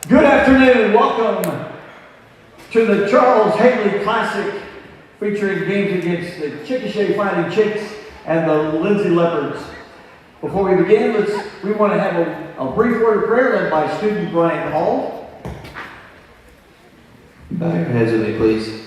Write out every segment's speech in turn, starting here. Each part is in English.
Good afternoon. Welcome to the Charles Haley Classic featuring games against the Chickasha Fighting Chicks and the Lindsay Leopards. Before we begin, we want to have a brief word of prayer led by student Brian Hall. Bow your heads with me, please.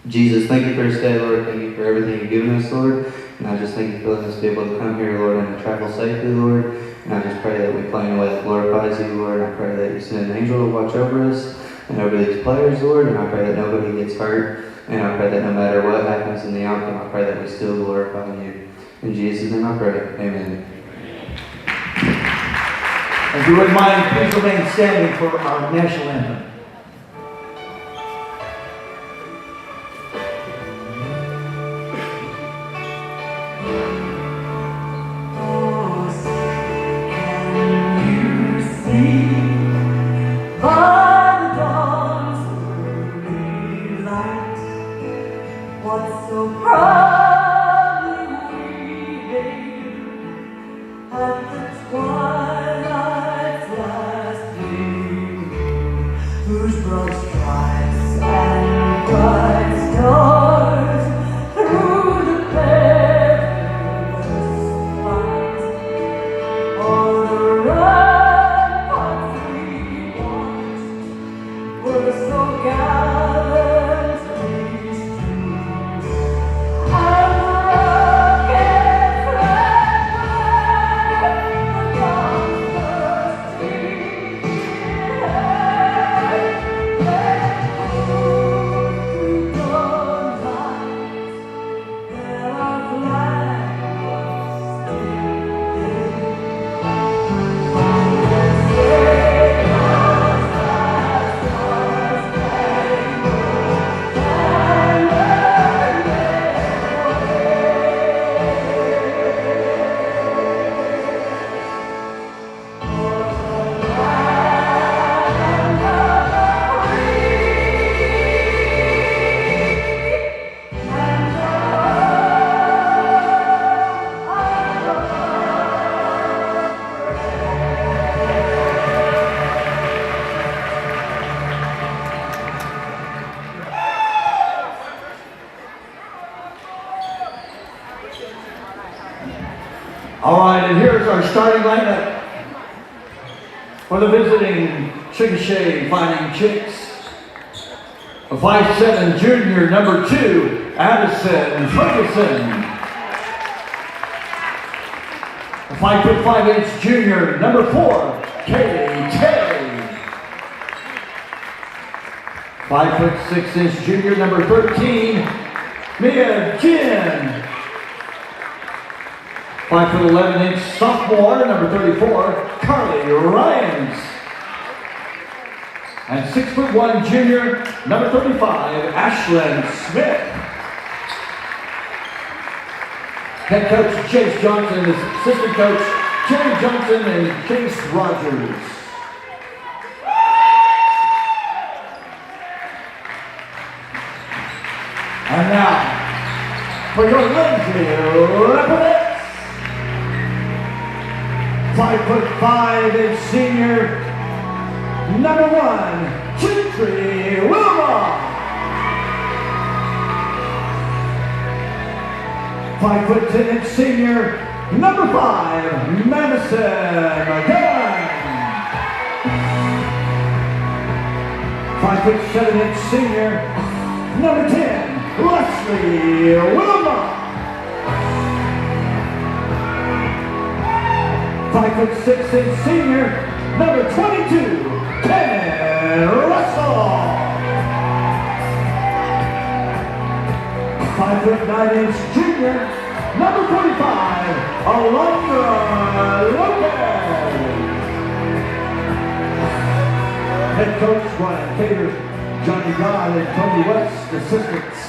Jesus, thank you for this day, Lord. Thank you for everything you've given us, Lord. And I just thank you for letting us be able to come here, Lord, and to travel safely, Lord. And I just pray that we play in a way that glorifies you, Lord. I pray that you send an angel to watch over us and over these players, Lord. And I pray that nobody gets hurt. And I pray that no matter what happens in the outcome, I pray that we still glorify you. In Jesus' name I pray. Amen. If you wouldn't mind, please remain standing for our national anthem. All right, and here's our starting lineup for the visiting Chickasha Fighting Chicks. A 5'7" junior, number 2, Addison Ferguson. A 5'5" junior, number 4, Kaylee Tay. 5'6" junior, number 13, Mia Jin. 5'11" sophomore, number 34, Carly Ryans. And 6'1" junior, number 35, Ashlyn Smith. Head coach Chase Johnson, assistant coach Jerry Johnson and Chase Rogers. And now, for your Lindsay Leopards. 5'5" senior, number 1, Chintry Wilma. 5'10" senior, number 5, Madison McGowan. 5'7" senior, number 10, Leslie Wilma. 5'6" senior, number 22, Kevin Russell. 5'9" junior, number 45, Alondra Lopez. Head coach Ryan Cater, Johnny God, and Tony West, assistants.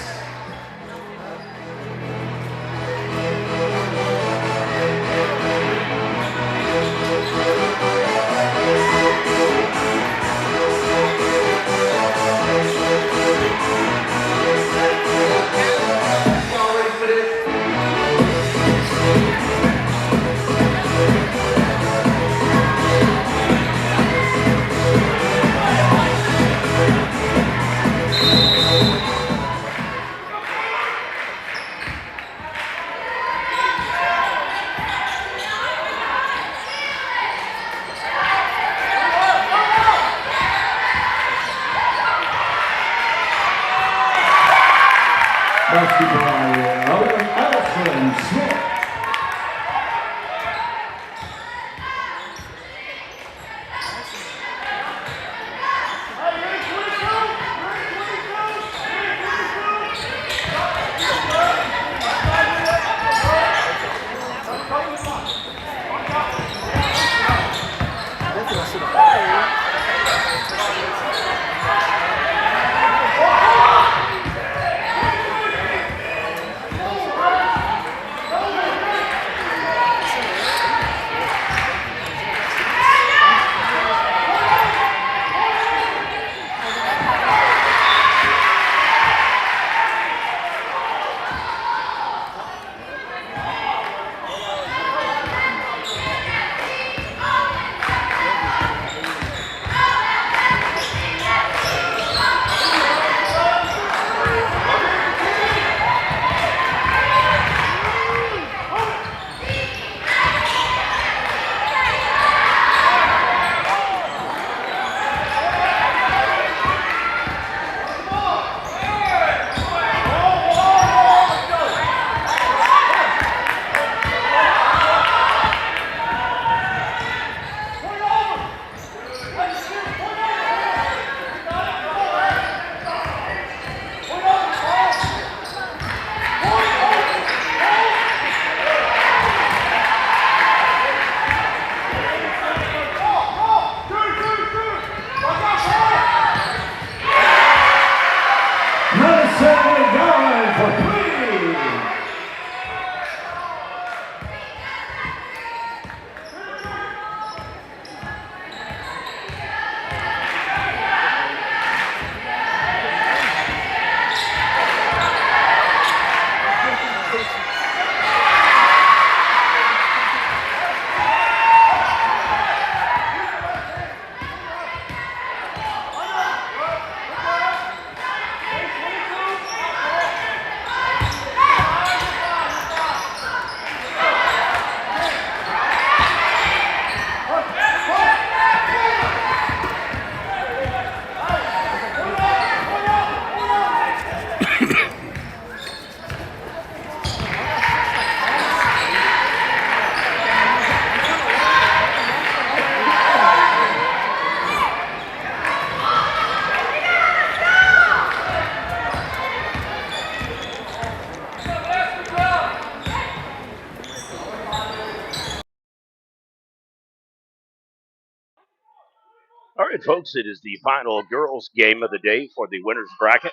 All right, folks, it is the final girls' game of the day for the winners bracket.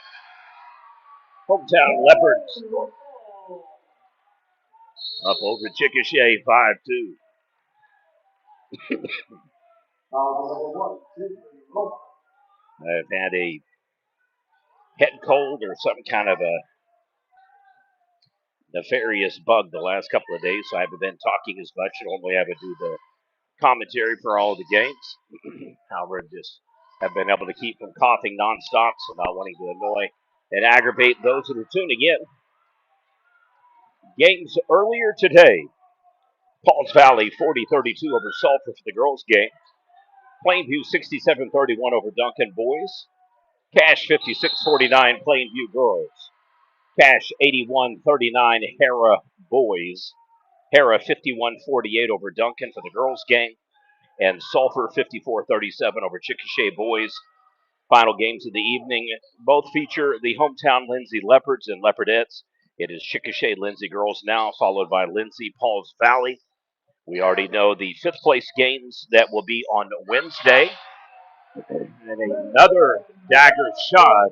Hometown Leopards up over Chickasha 5-2. I've had a head cold or some kind of a nefarious bug the last couple of days, so I haven't been talking as much. Normally, I would do the commentary for all the games. However, just have been able to keep from coughing nonstop, so not wanting to annoy and aggravate those that are tuning in. Games earlier today. Pauls Valley 40-32 over Sulphur for the girls' game. Plainview 67-31 over Duncan boys. Cash 56-49 Plainview girls. Cash 81-39 Hera boys. Hera 51-48 over Duncan for the girls' game. And Sulphur 54-37 over Chickasha boys. Final games of the evening both feature the hometown Lindsay Leopards and Leopardettes. It is Chickasha Lindsay girls now, followed by Lindsay Pauls Valley. We already know the fifth place games that will be on Wednesday. And another dagger shot,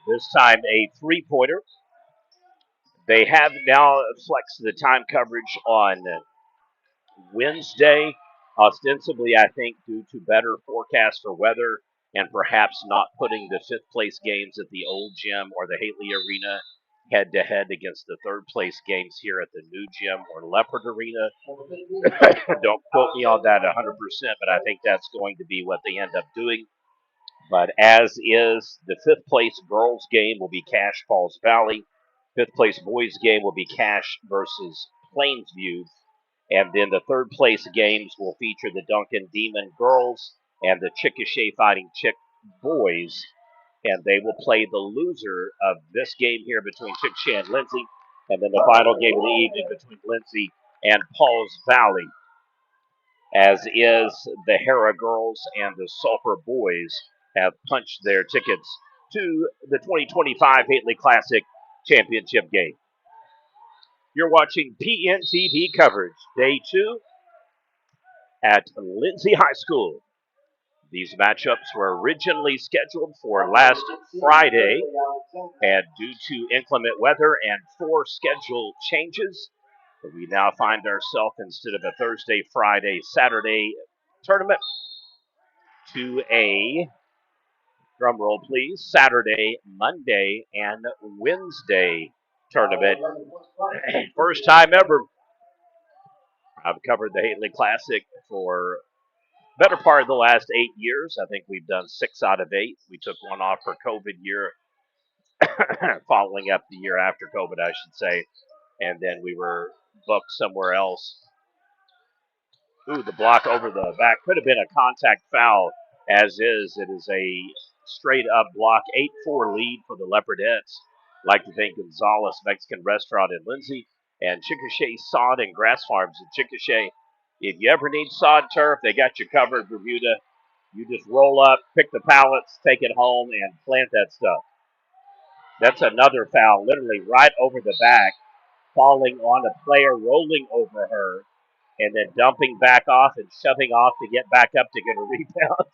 this time a three-pointer. They have now flexed the time coverage on Wednesday, ostensibly, I think, due to better forecast for weather and perhaps not putting the fifth place games at the old gym or the Haley Arena head to head against the third place games here at the new gym or Leopard Arena. Don't quote me on that 100%, but I think that's going to be what they end up doing. But as is, the fifth place girls game will be Cash Falls Valley. Fifth place boys game will be Cash versus Plainsview. And then the third place games will feature the Duncan Demon girls and the Chickasha Fighting Chick boys. And they will play the loser of this game here between Chickasha and Lindsay. And then the final game of the evening between Lindsay and Pauls Valley. As is, the Hera girls and the Sulphur boys have punched their tickets to the 2025 Haley Classic Championship game. You're watching PNTV coverage, day 2 at Lindsay High School. These matchups were originally scheduled for last Friday, and due to inclement weather and 4 schedule changes, we now find ourselves, instead of a Thursday, Friday, Saturday tournament, to a, drum roll please, Saturday, Monday, and Wednesday tournament. First time ever. I've covered the Haley Classic for better part of the last 8 years. I think we've done 6 out of 8. We took one off for COVID year, following up the year after COVID, I should say. And then we were booked somewhere else. Ooh, the block over the back could have been a contact foul. As is, it is a straight up block, 8-4 lead for the Leopardettes. Like to thank Gonzalez Mexican Restaurant in Lindsay and Chickasha Sod and Grass Farms in Chickasha. If you ever need sod turf, they got you covered, Bermuda. You just roll up, pick the pallets, take it home, and plant that stuff. That's another foul, literally right over the back, falling on a player, rolling over her, and then dumping back off and shoving off to get back up to get a rebound.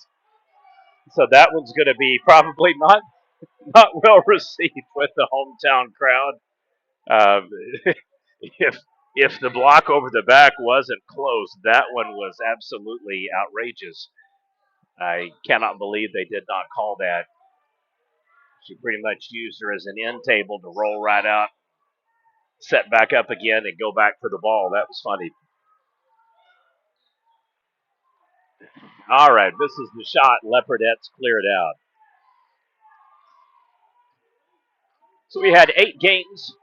So that one's going to be probably not well received with the hometown crowd. Um, if the block over the back wasn't close, that one was absolutely outrageous. I cannot believe they did not call that. She pretty much used her as an end table to roll right out, set back up again, and go back for the ball. That was funny. All right, this is the shot. Leopardettes cleared out. So we had 8 games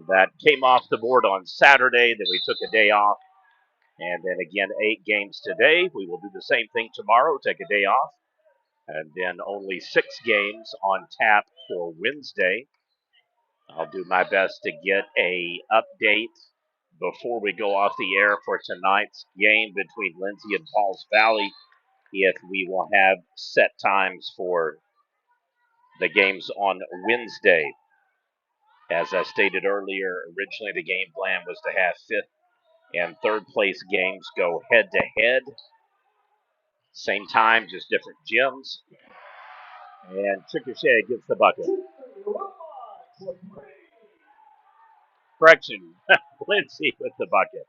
that came off the board on Saturday. Then we took a day off. And then again, 8 games today. We will do the same thing tomorrow, take a day off. And then only 6 games on tap for Wednesday. I'll do my best to get a update before we go off the air for tonight's game between Lindsay and Pauls Valley, if we will have set times for the games on Wednesday. As I stated earlier, originally the game plan was to have 5th and 3rd place games go head to head. Same time, just different gyms. And Chickasha gets the bucket. Correction, Lindsay with the bucket.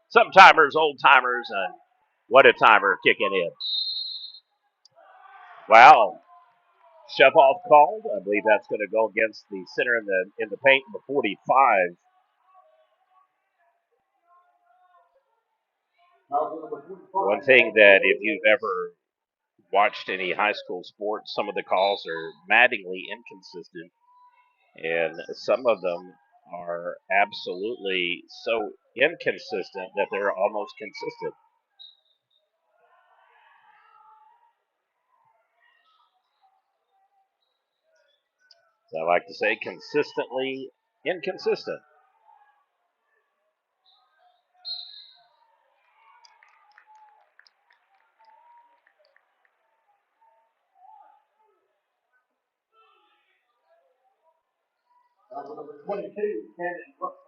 Some timers, old timers, and what a timer kicking in. Wow. Shove off called. I believe that's going to go against the center in the paint, the 45. One thing that if you've ever watched any high school sports, some of the calls are maddeningly inconsistent, and some of them are absolutely so inconsistent that they're almost consistent. So I like to say consistently inconsistent. Number 22, Cannon Russell.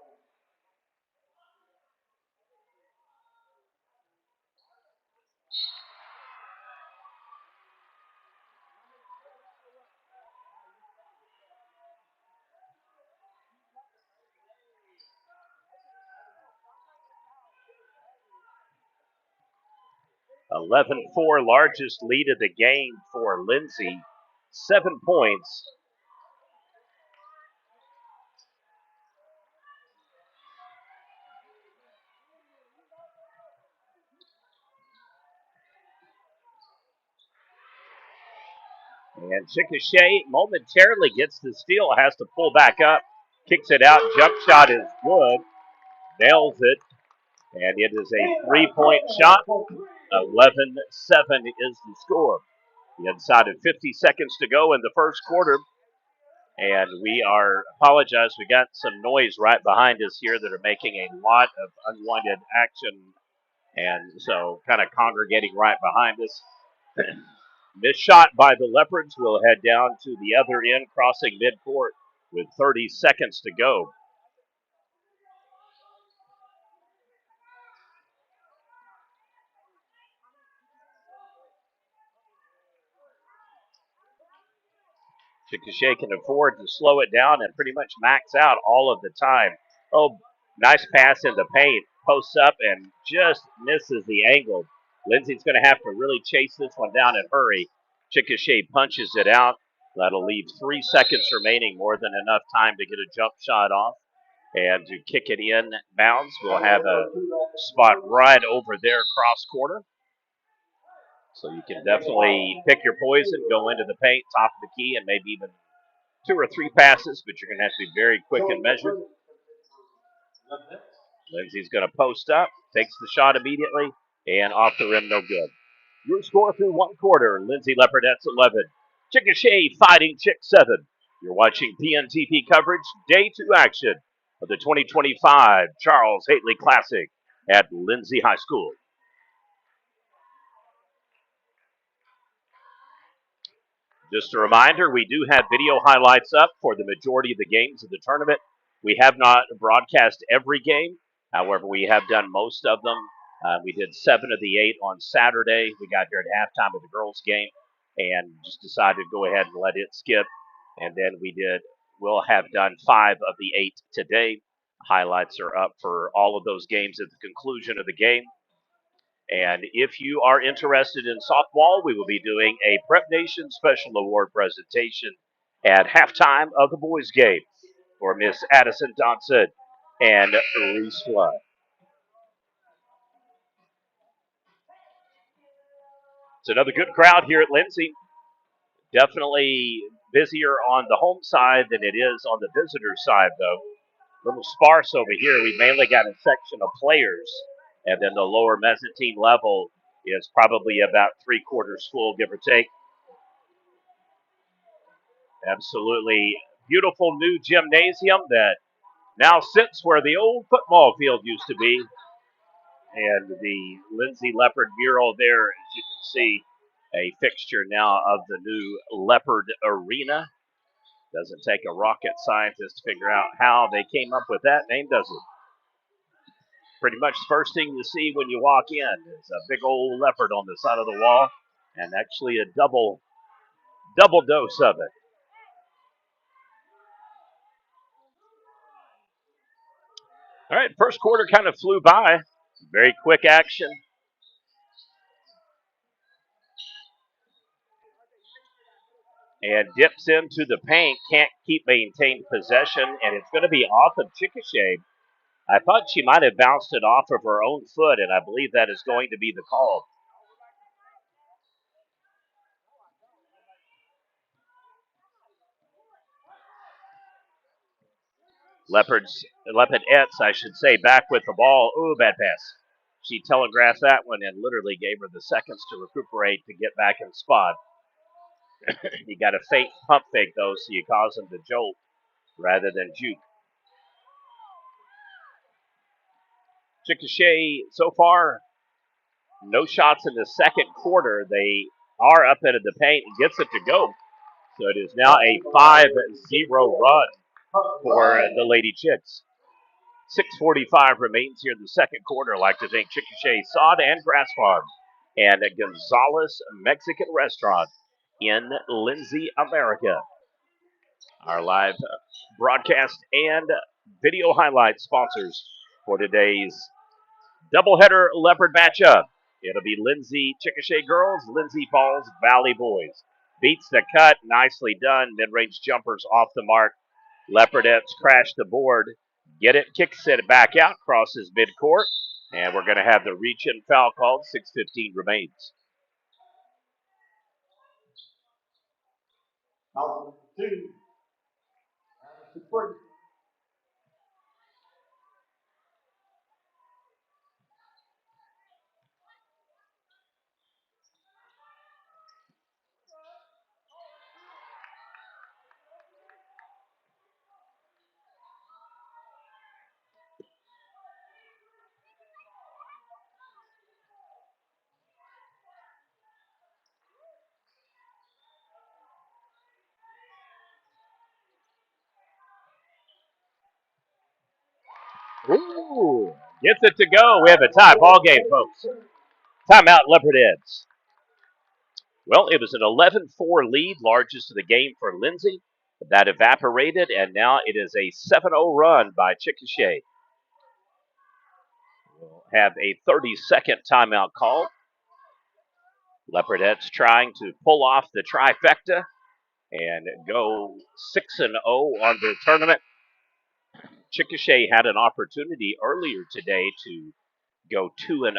11-4, largest lead of the game for Lindsay. 7 points. And Chickasha momentarily gets the steal, has to pull back up, kicks it out, jump shot is good, nails it, and it is a 3-point shot. 11-7 is the score. Inside of 50 seconds to go in the first quarter, and we apologize, we got some noise right behind us here that are making a lot of unwanted action, and so kind of congregating right behind us. Missed shot by the Leopards will head down to the other end, crossing midcourt with 30 seconds to go. Chickasha can afford to slow it down and pretty much max out all of the time. Oh, nice pass in the paint. Posts up and just misses the angle. Lindsay's going to have to really chase this one down and hurry. Chickasha punches it out. That'll leave 3 seconds remaining, more than enough time to get a jump shot off. And to kick it in bounds, we'll have a spot right over there cross corner. So you can definitely pick your poison, go into the paint, top of the key, and maybe even 2 or 3 passes, but you're going to have to be very quick and measured. Lindsay's going to post up, takes the shot immediately, and off the rim, no good. Your score through 1 quarter, Lindsay Leopardettes 11, Chickasha fighting Chick 7. You're watching PNTP coverage, day 2 action of the 2025 Charles Haley Classic at Lindsay High School. Just a reminder, we do have video highlights up for the majority of the games of the tournament. We have not broadcast every game. However, we have done most of them. We did 7 of the 8 on Saturday. We got here at halftime of the girls' game and just decided to go ahead and let it skip. And then we'll have done 5 of the 8 today. Highlights are up for all of those games at the conclusion of the game. And if you are interested in softball, we will be doing a Prep Nation Special Award presentation at halftime of the boys' game for Miss Addison Johnson and Reese Flood. It's another good crowd here at Lindsay. Definitely busier on the home side than it is on the visitor side, though. A little sparse over here. We mainly got a section of players, and then the lower mezzanine level is probably about 3/4 full, give or take. Absolutely beautiful new gymnasium that now sits where the old football field used to be. And the Lindsay Leopard mural there, as you can see, a fixture now of the new Leopard Arena. Doesn't take a rocket scientist to figure out how they came up with that name, does it? pretty much the first thing you see when you walk in is a big old leopard on the side of the wall, and actually a double dose of it. All right, first quarter kind of flew by. Very quick action. And dips into the paint, can't keep maintained possession, and it's going to be off of Chickasha. I thought she might have bounced it off of her own foot, and I believe that is going to be the call. Leopardettes, I should say, back with the ball. Ooh, bad pass. She telegraphed that one and literally gave her the seconds to recuperate to get back in spot. You got to fake pump fake, though, so you cause them to jolt rather than juke. Chickasha, so far, no shots in the second quarter. They are up into the paint and gets it to go. So it is now a 5-0 run for the Lady Chicks. 6:45 remains here in the second quarter. I'd like to thank Chickasha Sod and Grass Farm and Gonzalez Mexican Restaurant in Lindsay, America. Our live broadcast and video highlight sponsors for today's doubleheader Leopard matchup. It'll be Lindsay Chickasha girls, Lindsay Falls Valley boys. Beats the cut, nicely done. Mid-range jumpers off the mark. Leopardettes crash the board, get it, kicks it back out, crosses midcourt, and we're going to have the reach-in foul called. 6:15 remains. Ooh, gets it to go. We have a tie ball game, folks. Timeout, Leopardettes. Well, it was an 11-4 lead, largest of the game for Lindsay. That evaporated, and now it is a 7-0 run by Chickasha. We'll have a 30-second timeout call. Leopardettes trying to pull off the trifecta and go 6-0 on the tournament. Chickasha had an opportunity earlier today to go 2-0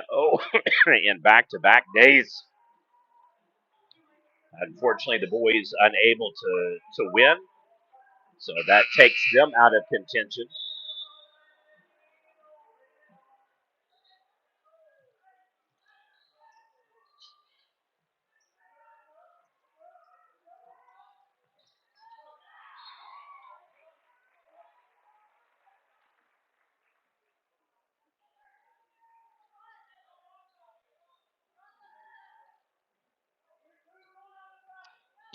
in back-to-back days. Unfortunately, the boys unable to win, so that takes them out of contention.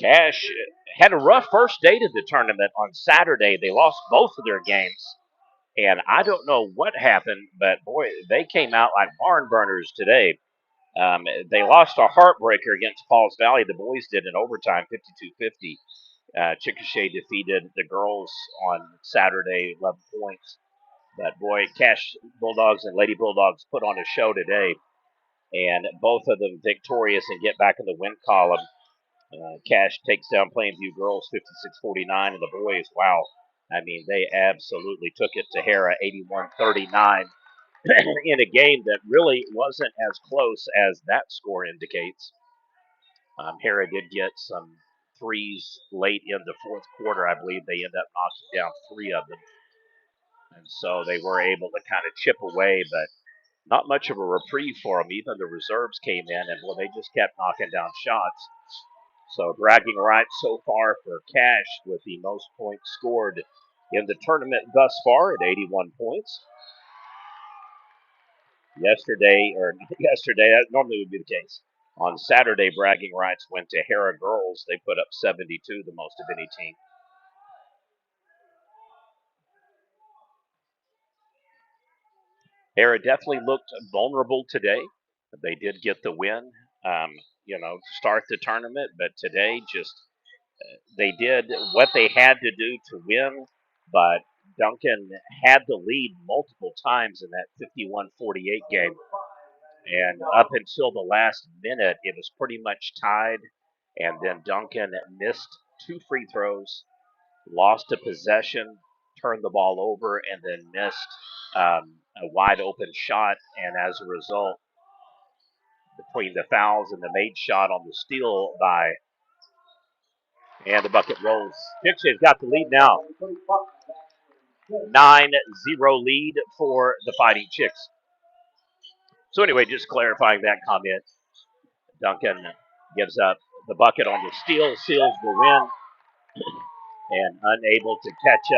Cash had a rough first day to the tournament on Saturday. They lost both of their games, and I don't know what happened, but boy, they came out like barn burners today. They lost a heartbreaker against Pauls Valley. The boys did in overtime, 52-50. Chickasha defeated the girls on Saturday, 11 points. But boy, Cash Bulldogs and Lady Bulldogs put on a show today, and both of them victorious and get back in the win column. Cash takes down Plainview girls 56-49, and the boys, wow, I mean, they absolutely took it to Hera 81-39 in a game that really wasn't as close as that score indicates. Hera did get some threes late in the fourth quarter. I believe they ended up knocking down 3 of them. And so they were able to kind of chip away, but not much of a reprieve for them. Even the reserves came in, and well, they just kept knocking down shots. So bragging rights so far for Cash with the most points scored in the tournament thus far at 81 points. Yesterday, that normally would be the case. On Saturday, bragging rights went to Hera girls. They put up 72, the most of any team. Hera definitely looked vulnerable today. They did get the win, to start the tournament, but today just they did what they had to do to win. But Duncan had the lead multiple times in that 51-48 game. And up until the last minute, it was pretty much tied. And then Duncan missed two free throws, lost a possession, turned the ball over, and then missed a wide open shot. And as a result, between the fouls and the made shot on the steal and the bucket rolls, Chickasha's got the lead now. 9-0 lead for the Fighting Chicks. So anyway, just clarifying that comment. Duncan gives up the bucket on the steal, seals the win, and unable to catch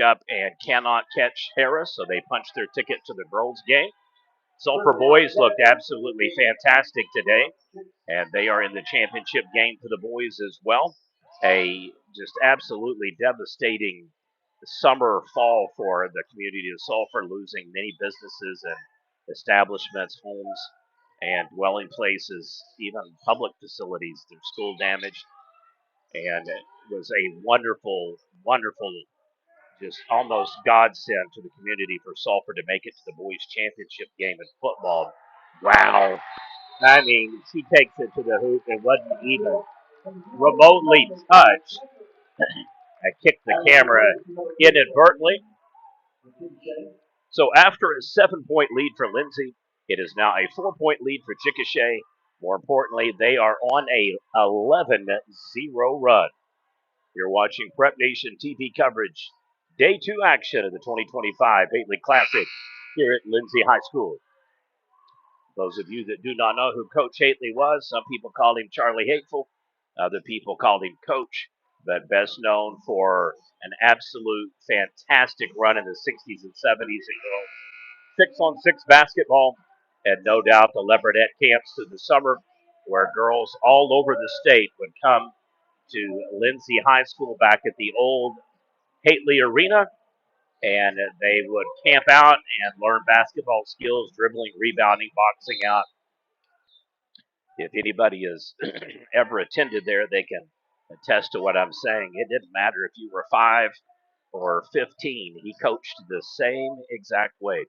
up and cannot catch Harris, so they punch their ticket to the girls' game. Sulphur boys looked absolutely fantastic today, and they are in the championship game for the boys as well. A just absolutely devastating summer fall for the community of Sulphur, losing many businesses and establishments, homes, and dwelling places, even public facilities, their school damaged. And it was a wonderful, wonderful, just almost godsend to the community for Sulphur to make it to the boys' championship game in football. Wow. I mean, she takes it to the hoop and wasn't even remotely touched. I kicked the camera inadvertently. So after a 7-point lead for Lindsay, it is now a 4-point lead for Chickasha. More importantly, they are on a 11-0 run. You're watching Prep Nation TV coverage, Day 2 action of the 2025 Hately Classic here at Lindsay High School. Those of you that do not know who Coach Hately was, some people called him Charlie Hateful, other people called him Coach, but best known for an absolute fantastic run in the 60s and 70s in girls 6-on-6 basketball, and no doubt the Leopardette camps through the summer, where girls all over the state would come to Lindsay High School back at the old Hately Arena, and they would camp out and learn basketball skills, dribbling, rebounding, boxing out. If anybody has ever attended there, they can attest to what I'm saying. It didn't matter if you were 5 or 15. He coached the same exact way.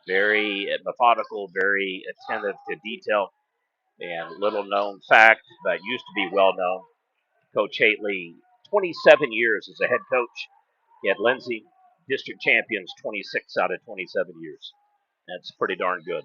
Very methodical, very attentive to detail, and little known fact, but used to be well known. Coach Hately, 27 years as a head coach at Lindsay, district champions 26 out of 27 years. That's pretty darn good.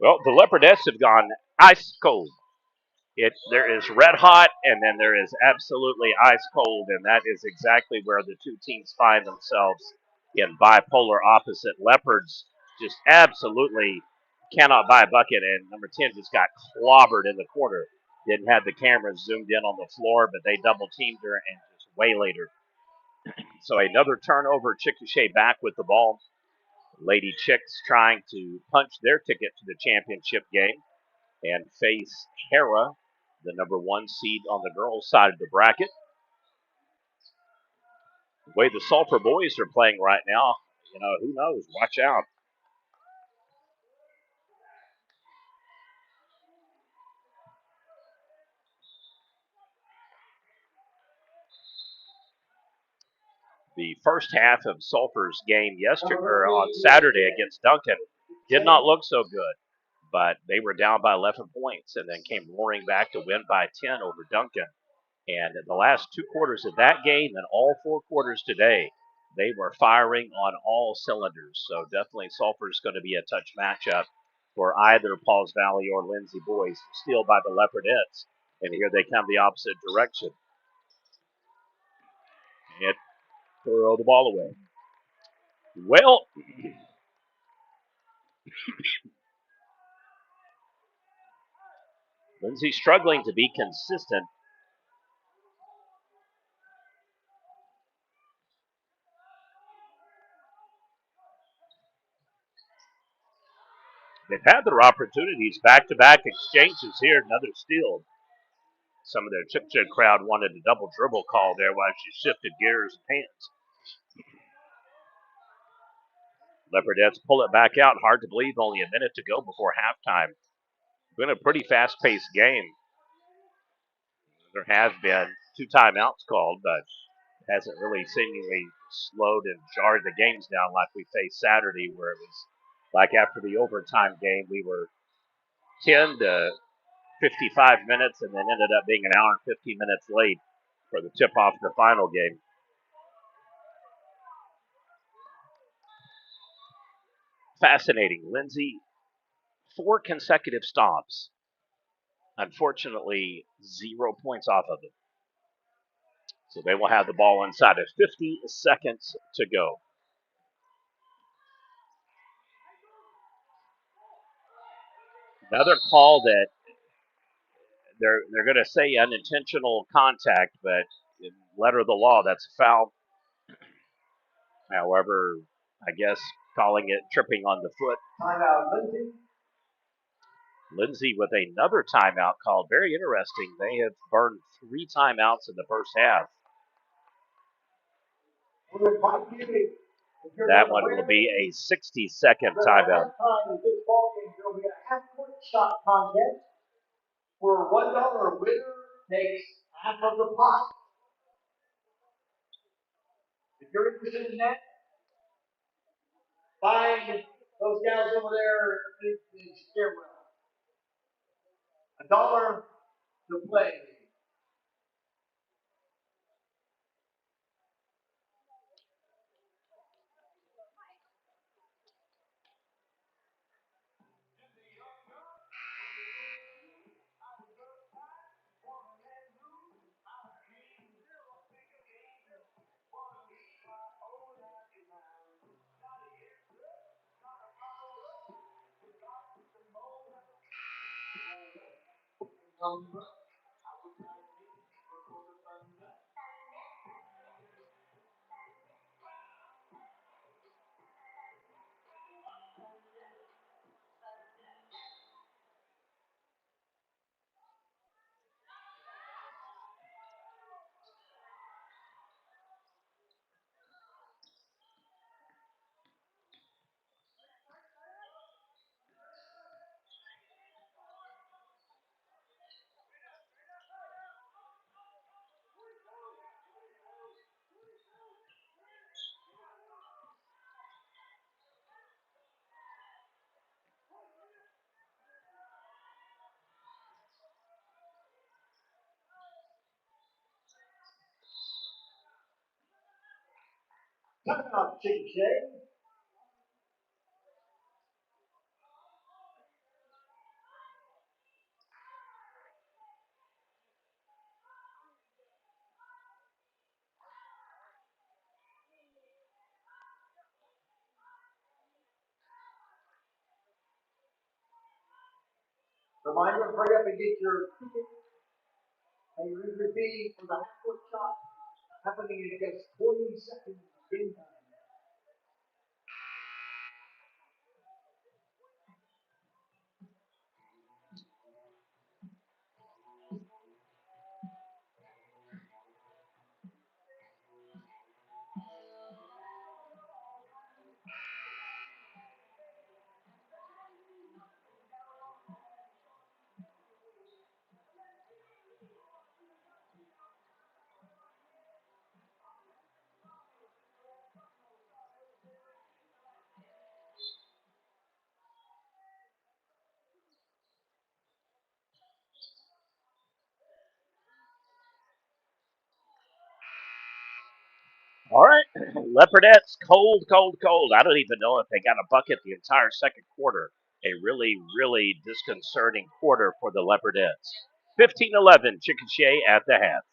Well, the Leopardettes have gone ice cold. There is red hot, and then there is absolutely ice cold, and that is exactly where the two teams find themselves in bipolar opposite. Leopards just absolutely cannot buy a bucket, and number 10 just got clobbered in the corner. Didn't have the cameras zoomed in on the floor, but they double teamed her and just waylaid her. So another turnover, Chickasha back with the ball. Lady Chicks trying to punch their ticket to the championship game and face Hera, the number 1 seed on the girls' side of the bracket. The way the Sulphur boys are playing right now, who knows? Watch out. The first half of Sulphur's game on Saturday against Duncan did not look so good, but they were down by 11 points and then came roaring back to win by 10 over Duncan. And the last 2 quarters of that game and all 4 quarters today, they were firing on all cylinders. So definitely Sulphur's going to be a touch matchup for either Pauls Valley or Lindsay boys. Steal by the Leopardettes. And here they come the opposite direction. And throw the ball away. Well, Lindsay struggling to be consistent. They've had their opportunities, back-to-back exchanges here, another steal. Some of their Chickasha crowd wanted a double dribble call there while she shifted gears and hands. Leopardettes pull it back out. Hard to believe only a minute to go before halftime. Been a pretty fast-paced game. There have been 2 timeouts called, but hasn't really seemingly slowed and jarred the games down like we faced Saturday, where it was like after the overtime game, we were 10 to 55 minutes and then ended up being an hour and 15 minutes late for the tip-off of the final game. Fascinating. Lindsay, 4 consecutive stops. Unfortunately, 0 points off of them. So they will have the ball inside of 50 seconds to go. Another call that they're going to say unintentional contact, but in letter of the law, that's a foul. However, I guess calling it tripping on the foot. Timeout, Lindsay. Lindsay with another timeout call. Very interesting. They have burned 3 timeouts in the first half. That one will be a 60-second timeout. This ball game will be a half-court shot contest where $1 winner takes half of the pot. If you're interested in that, find those gals over there in the stairwell. $1 to play. Timeout, Chickasha. Reminder, hurry up and get your ticket and your entry fee for the half-court shot happening in just 40 seconds game time. All right, Leopardettes, cold, cold, cold. I don't even know if they got a bucket the entire second quarter. A really, really disconcerting quarter for the Leopardettes. 15-11, Chickasha at the half.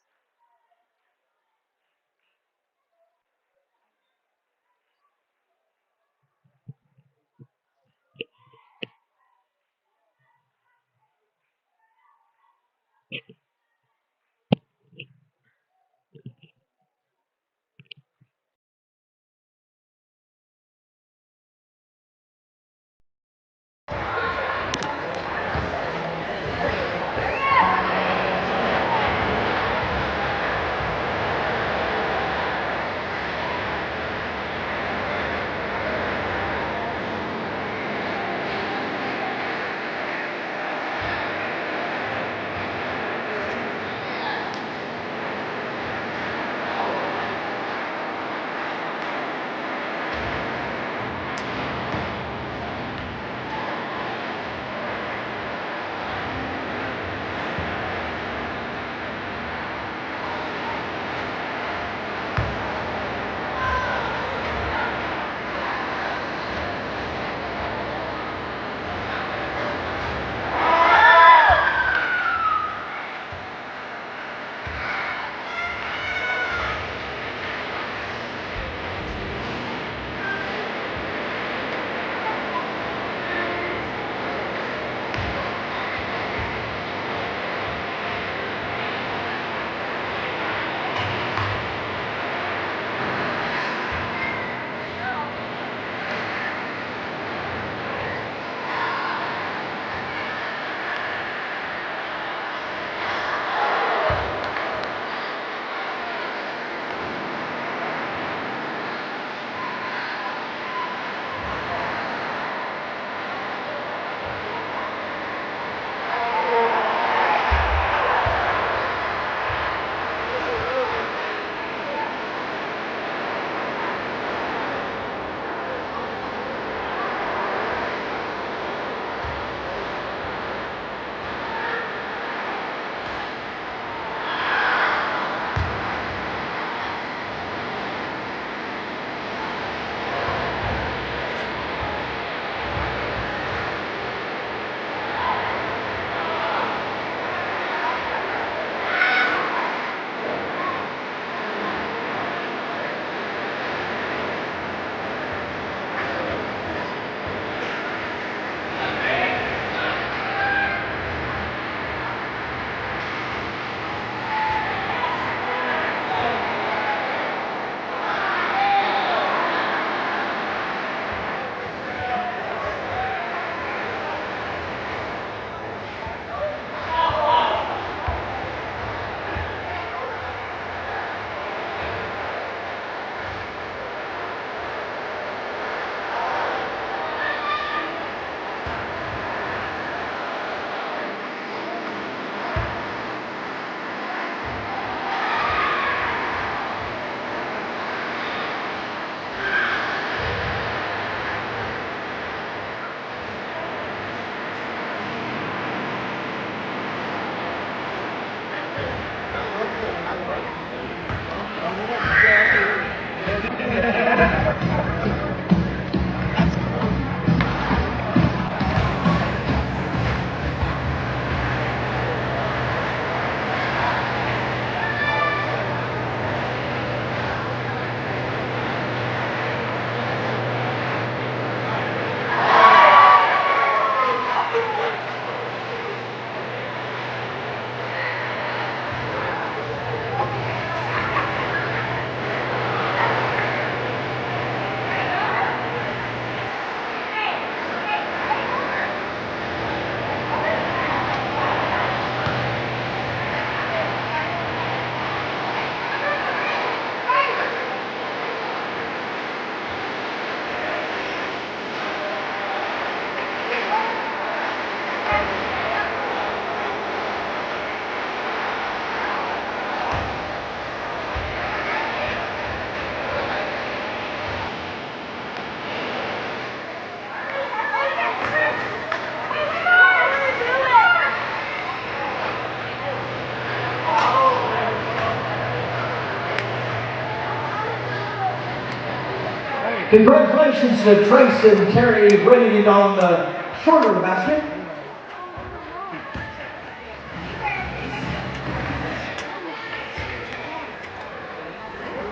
Congratulations to Trace and Terry winning it on the short of the basket.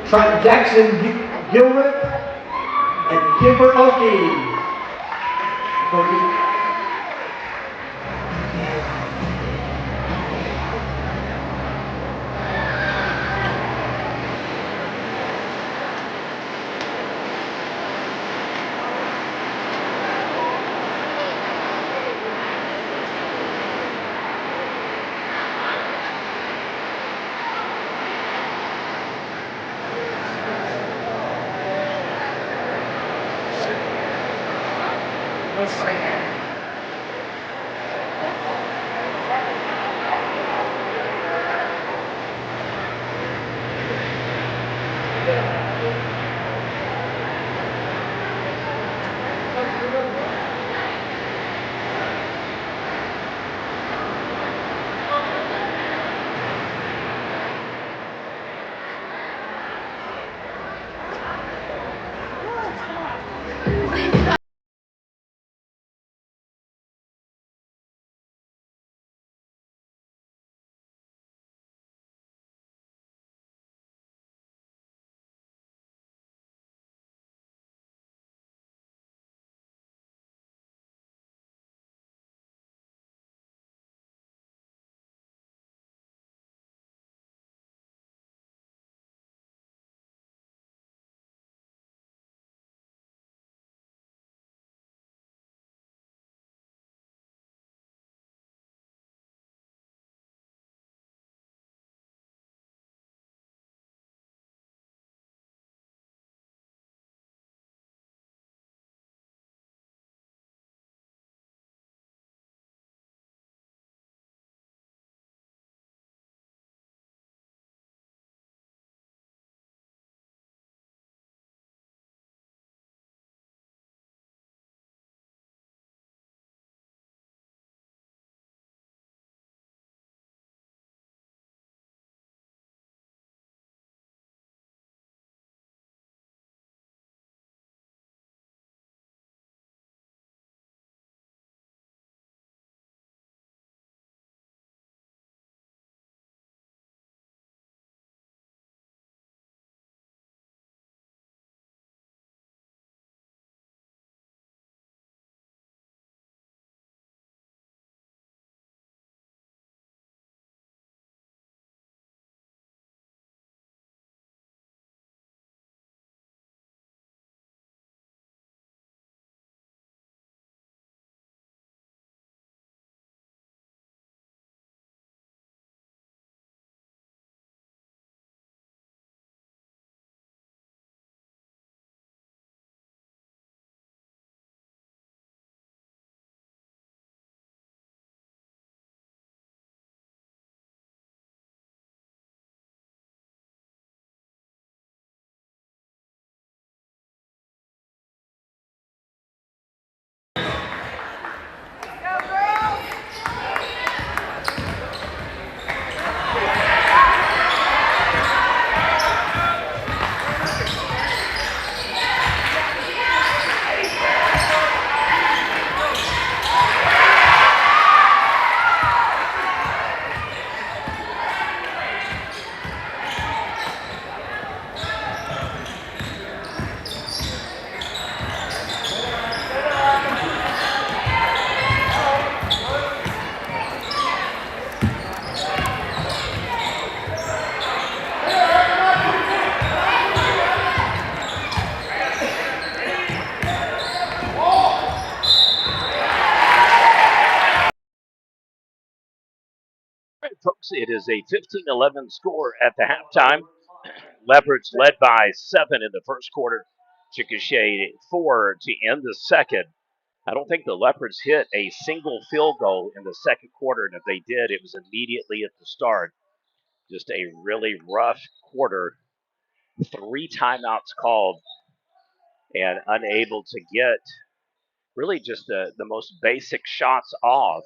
Trent Jackson, Gilbert, and Gilbert Okie. All right, folks, it is a 15-11 score at the halftime. Leopards led by 7 in the first quarter. Chickasha 4 to end the second. I don't think the Leopards hit a single field goal in the second quarter, and if they did, it was immediately at the start. Just a really rough quarter. 3 timeouts called and unable to get really just the most basic shots off.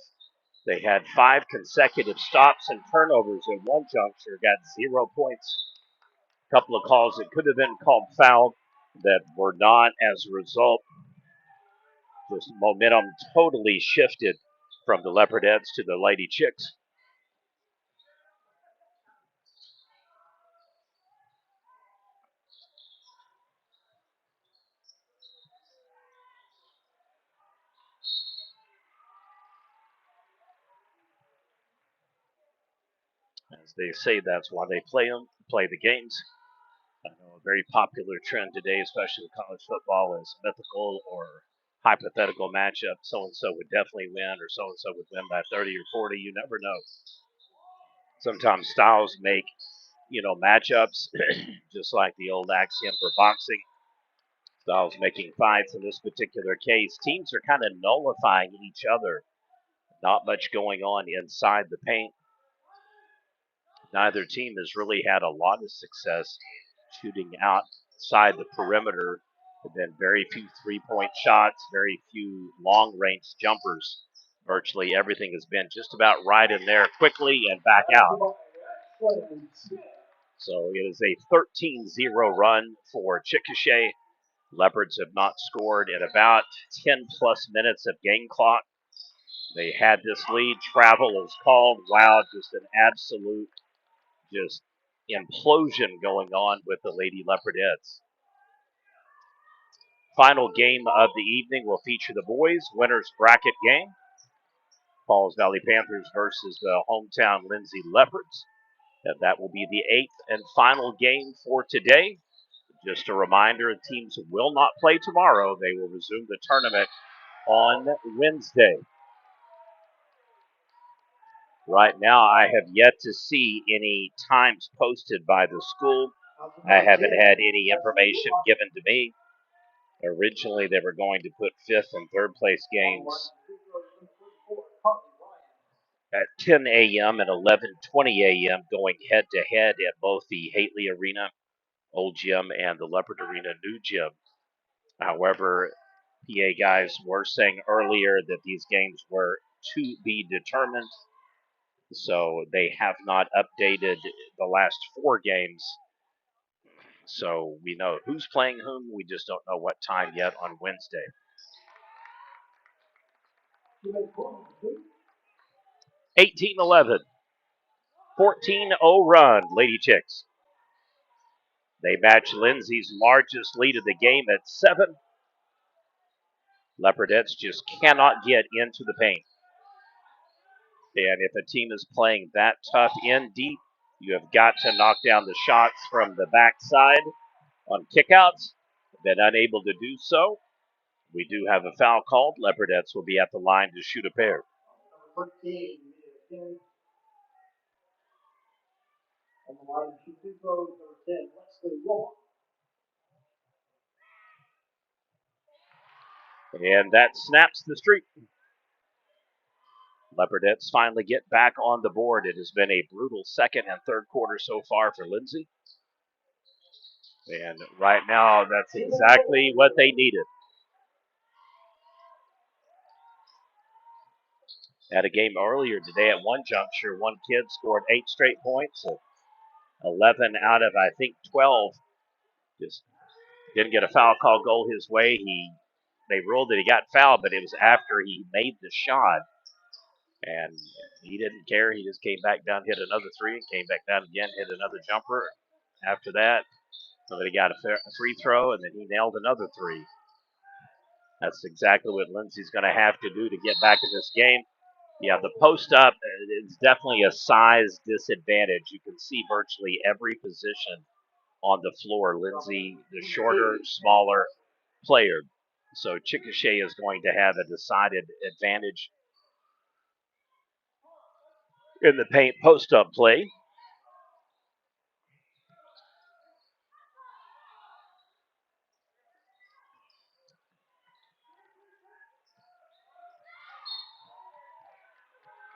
They had 5 consecutive stops and turnovers in one juncture, got 0 points. A couple of calls that could have been called foul that were not. As a result, just momentum totally shifted from the Leopardheads to the Lady Chicks. As they say, that's why they play the games. I know a very popular trend today, especially with college football, is mythical or hypothetical matchup. So and so would definitely win, or so and so would win by 30 or 40. You never know. Sometimes styles make matchups, just like the old axiom for boxing. Styles making fights in this particular case. Teams are kind of nullifying each other. Not much going on inside the paint. Neither team has really had a lot of success shooting outside the perimeter. There have been very few three-point shots, very few long-range jumpers. Virtually everything has been just about right in there quickly and back out. So it is a 13-0 run for Chickasha. Leopards have not scored in about 10-plus minutes of game clock. They had this lead. Travel is called. Wow, just an absolute just implosion going on with the Lady Leopardettes. Final game of the evening will feature the boys' winners bracket game. Falls Valley Panthers versus the hometown Lindsay Leopards. And that will be the 8th and final game for today. Just a reminder, teams will not play tomorrow. They will resume the tournament on Wednesday. Right now, I have yet to see any times posted by the school. I haven't had any information given to me. Originally, they were going to put 5th and 3rd place games at 10 a.m. and 11:20 a.m. going head to head at both the Hately Arena Old Gym and the Leopard Arena New Gym. However, PA guys were saying earlier that these games were to be determined, so they have not updated the last 4 games. So we know who's playing whom. We just don't know what time yet on Wednesday. 18-11. 14-0 run, Lady Chicks. They match Lindsay's largest lead of the game at 7. Leopardettes just cannot get into the paint. And if a team is playing that tough in deep, you have got to knock down the shots from the backside on kickouts. Been unable to do so. We do have a foul called. Leopardettes will be at the line to shoot a pair. And that snaps the streak. Leopardettes finally get back on the board. It has been a brutal second and third quarter so far for Lindsay. And right now, that's exactly what they needed. At a game earlier today at one juncture, one kid scored 8 straight points. 11 out of, I think, 12. Just didn't get a foul call goal his way. They ruled that he got fouled, but it was after he made the shot. And he didn't care. He just came back down, hit another 3, and came back down again, hit another jumper. After that, somebody got a free throw, and then he nailed another 3. That's exactly what Lindsay's going to have to do to get back in this game. Yeah, the post up is definitely a size disadvantage. You can see virtually every position on the floor. Lindsay, the shorter, smaller player. So Chickasha is going to have a decided advantage in the paint post up play.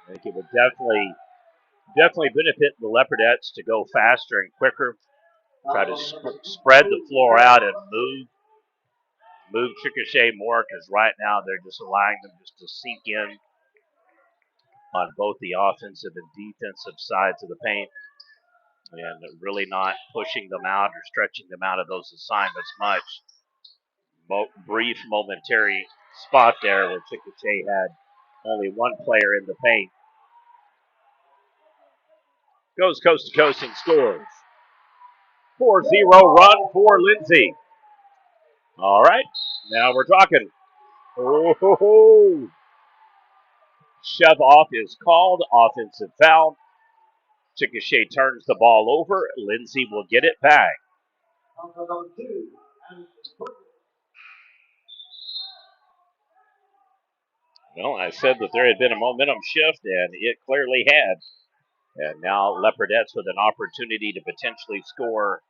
I think it would definitely benefit the Leopardettes to go faster and quicker. Try to spread the floor out and move Chickasha more, because right now they're just allowing them just to sink in on both the offensive and defensive sides of the paint, and really not pushing them out or stretching them out of those assignments much. Brief momentary spot there where Chickasha had only one player in the paint. Goes coast to coast and scores. 4-0 run for Lindsay. All right, now we're talking. Oh, shove off is called. Offensive foul. Chickasha turns the ball over. Lindsay will get it back. Well, I said that there had been a momentum shift, and it clearly had. And now Leopardettes with an opportunity to potentially score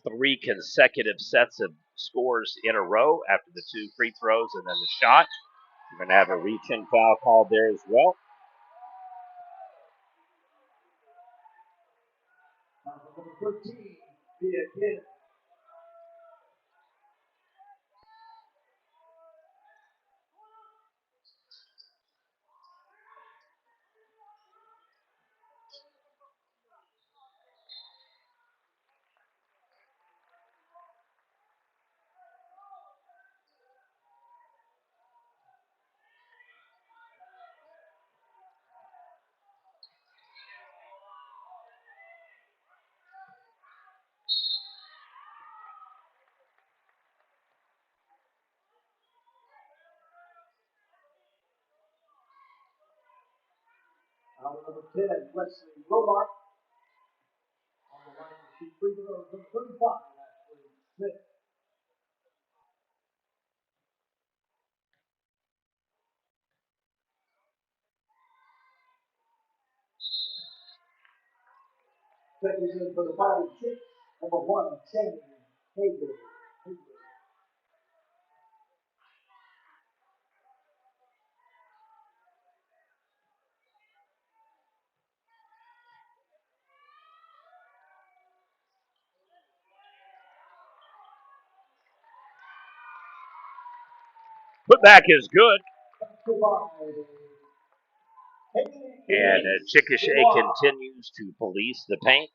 3 consecutive sets of scores in a row after the 2 free throws and then the shot. We're going to have a reach-in foul called there as well. Number 13, be a kid. Number 10, Wesley Romart. On the line to shoot free throws, number 35, Ashley Smith. Second in for the Fighting Chicks, number 1, Sammy Hager. Putback is good. And Chickasha continues to police the paint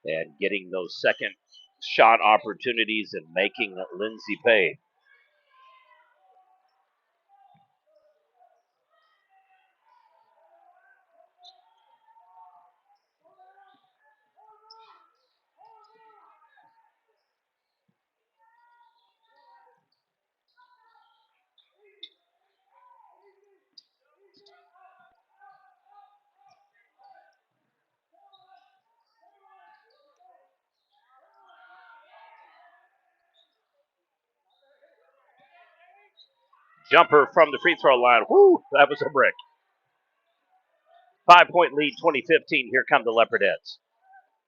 and getting those second shot opportunities and making Lindsay pay. Jumper from the free throw line. Whoo, that was a brick. 5-point lead, 2015. Here come the Leopardettes.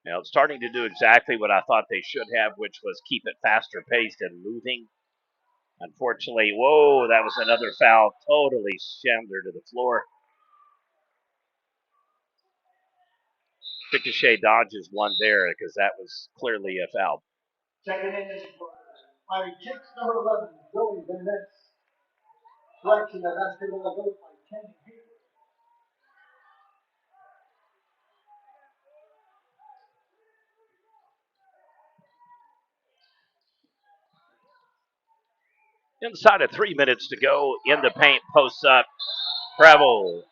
Now, starting to do exactly what I thought they should have, which was keep it faster paced and moving. Unfortunately, whoa, that was another foul. Totally shammed her to the floor. Chickasha dodges one there because that was clearly a foul. Checking in is Fighting Chicks, number 11, Joey Van Ness. Selection of basketball goes by Kenny Hager. Inside of 3 minutes to go, in the paint, posts up, travel.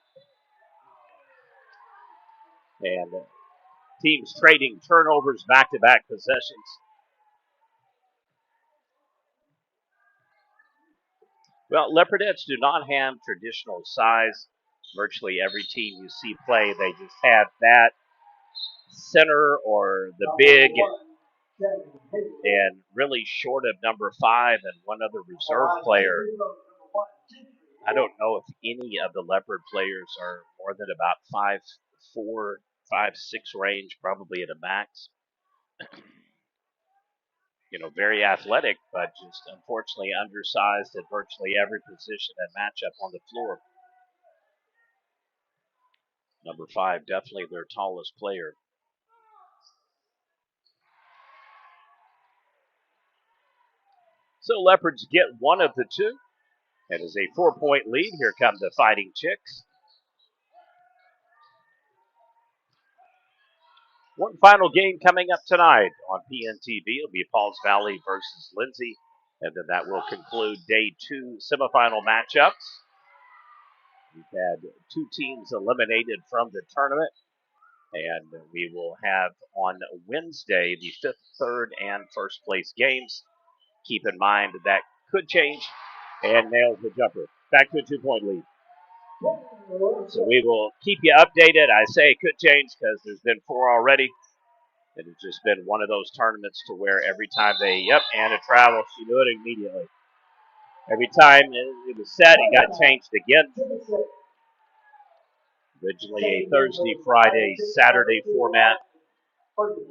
And teams trading turnovers, back-to-back possessions. Well, Leopardettes do not have traditional size. Virtually every team you see play, they just have that center or the big and really short of number 5 and one other reserve player. I don't know if any of the Leopard players are more than about 5'4", 5'6" range, probably at a max. Very athletic, but just unfortunately undersized at virtually every position and matchup on the floor. Number 5, definitely their tallest player. So Leopards get one of the two. It is a 4-point lead. Here come the Fighting Chicks. One final game coming up tonight on PNTV. It'll be Pauls Valley versus Lindsay. And then that will conclude day 2 semifinal matchups. We've had 2 teams eliminated from the tournament. And we will have on Wednesday the 5th, 3rd, and 1st place games. Keep in mind that could change. And nails the jumper. Back to a 2-point lead. So we will keep you updated. I say it could change because there's been 4 already. And it's just been one of those tournaments to where every time and a travel, she knew it immediately. Every time it was set, it got changed again. Originally a Thursday, Friday, Saturday format.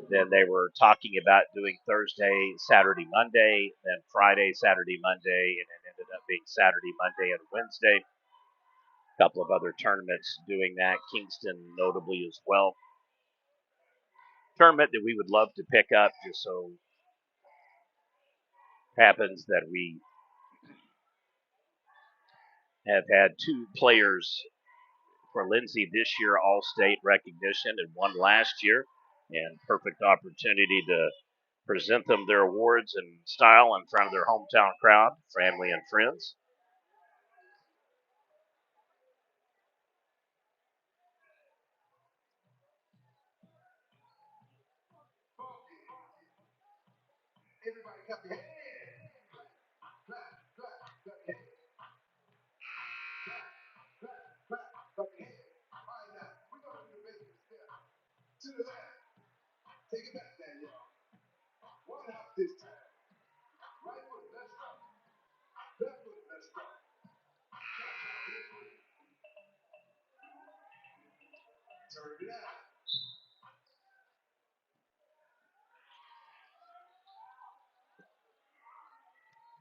Then they were talking about doing Thursday, Saturday, Monday, then Friday, Saturday, Monday, and it ended up being Saturday, Monday, and Wednesday. A couple of other tournaments doing that, Kingston notably as well. Tournament that we would love to pick up, just so happens that we have had two players for Lindsay this year, All-State recognition, and one last year, and perfect opportunity to present them their awards in style in front of their hometown crowd, family, and friends.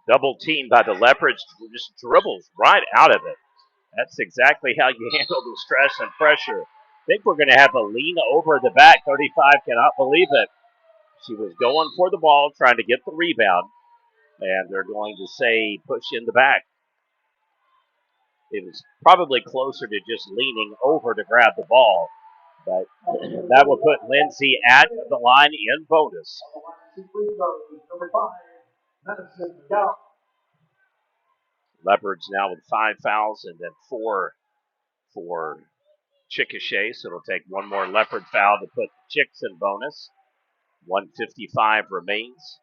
Double team by the Leopards, just dribbles right out of it. That's exactly how you handle the stress and pressure. I think we're going to have a lean over the back. 35 cannot believe it. She was going for the ball, trying to get the rebound, and they're going to say push in the back. It was probably closer to just leaning over to grab the ball, but that will put Lindsay at the line in bonus. Leopards now with 5 fouls and then 4 for Chickasha, so it'll take one more Leopard foul to put the Chicks in bonus. 1:55 remains.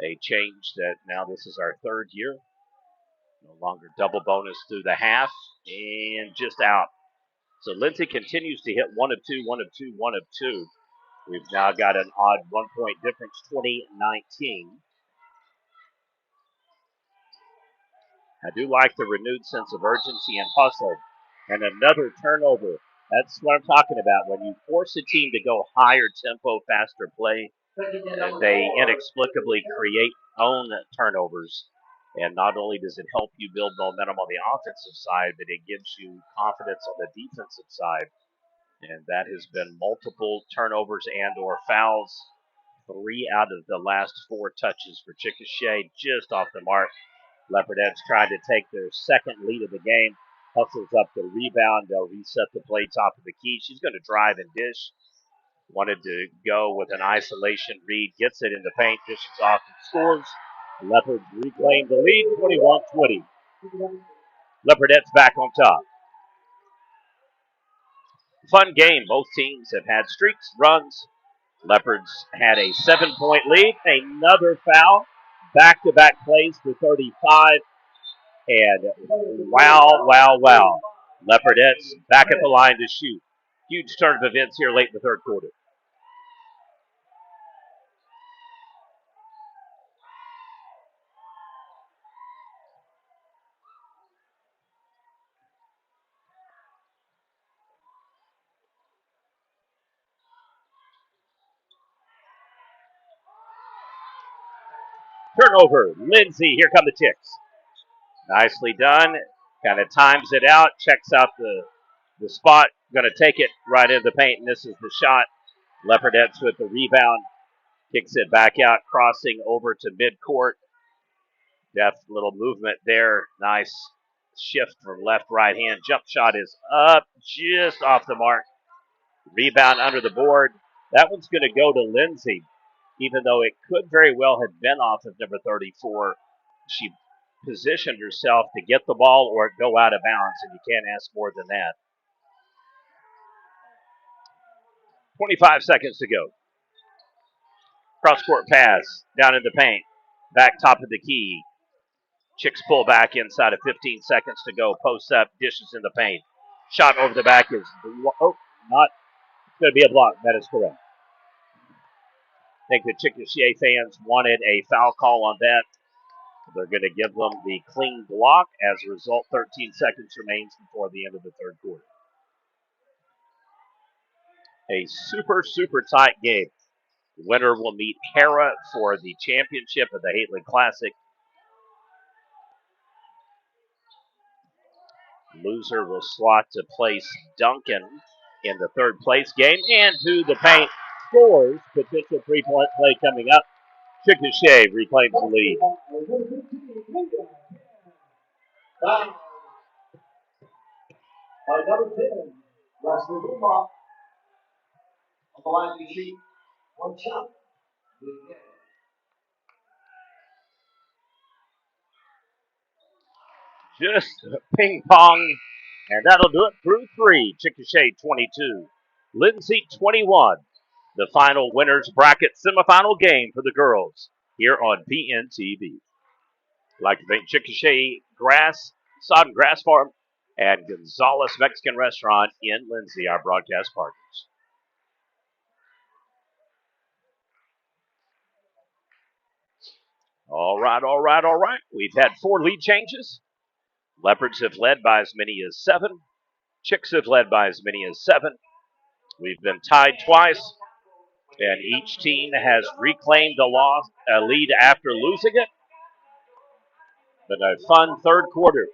A change that now this is our third year. No longer double bonus through the half and just out. So Lindsay continues to hit 1 of 2, 1 of 2, 1 of 2. We've now got an odd 1 point difference, 20-19. I do like the renewed sense of urgency and hustle. And another turnover. That's what I'm talking about. When you force a team to go higher tempo, faster play, they inexplicably create own turnovers. And not only does it help you build momentum on the offensive side, but it gives you confidence on the defensive side. And that has been multiple turnovers and or fouls. 3 out of the last 4 touches for Chickasha, just off the mark. Leopardettes trying to take their second lead of the game. Hustles up the rebound. They'll reset the play top of the key. She's going to drive and dish. Wanted to go with an isolation read. Gets it in the paint. Dishes off and scores. Leopards reclaim the lead, 21-20. Leopardettes back on top. Fun game. Both teams have had streaks, runs. Leopards had a 7-point lead. Another foul. Back-to-back plays for 35. And wow. Leopardettes back at the line to shoot. Huge turn of events here late in the third quarter. Turnover. Lindsay, here come the Chicks. Nicely done. Kind of times it out, checks out the spot. Going to take it right into the paint, and this is the shot. Leopardettes with the rebound. Kicks it back out, crossing over to midcourt. Deft little movement there. Nice shift from left, right hand. Jump shot is up, just off the mark. Rebound under the board. That one's going to go to Lindsay, even though it could very well have been off of number 34. She positioned herself to get the ball or go out of bounds, and you can't ask more than that. 25 seconds to go. Cross-court pass, down in the paint. Back top of the key. Chicks pull back inside of 15 seconds to go. Post up, dishes in the paint. Shot over the back is, not going to be a block. That is correct. I think the Chickasha fans wanted a foul call on that. They're going to give them the clean block. As a result, 13 seconds remains before the end of the third quarter. A super tight game. Winner will meet Hera for the championship of the Haley Classic. Loser will slot to place Duncan in the third place game. And to the paint scores. Potential three-point play coming up. Chickasha reclaims the lead. By number 10, Leslie Blumenbach. On the line to shoot one shot. Just ping pong. And that'll do it through three. Chickasha 22. Lindsay 21. The final winners bracket semifinal game for the girls here on PNTV. I'd like to thank Chickasha Sod and Grass Farm and Gonzalez Mexican Restaurant in Lindsay, our broadcast partners. All right. We've had 4 lead changes. Leopards have led by as many as 7. Chicks have led by as many as 7. We've been tied twice, and each team has reclaimed a lead after losing it. But a fun third quarter.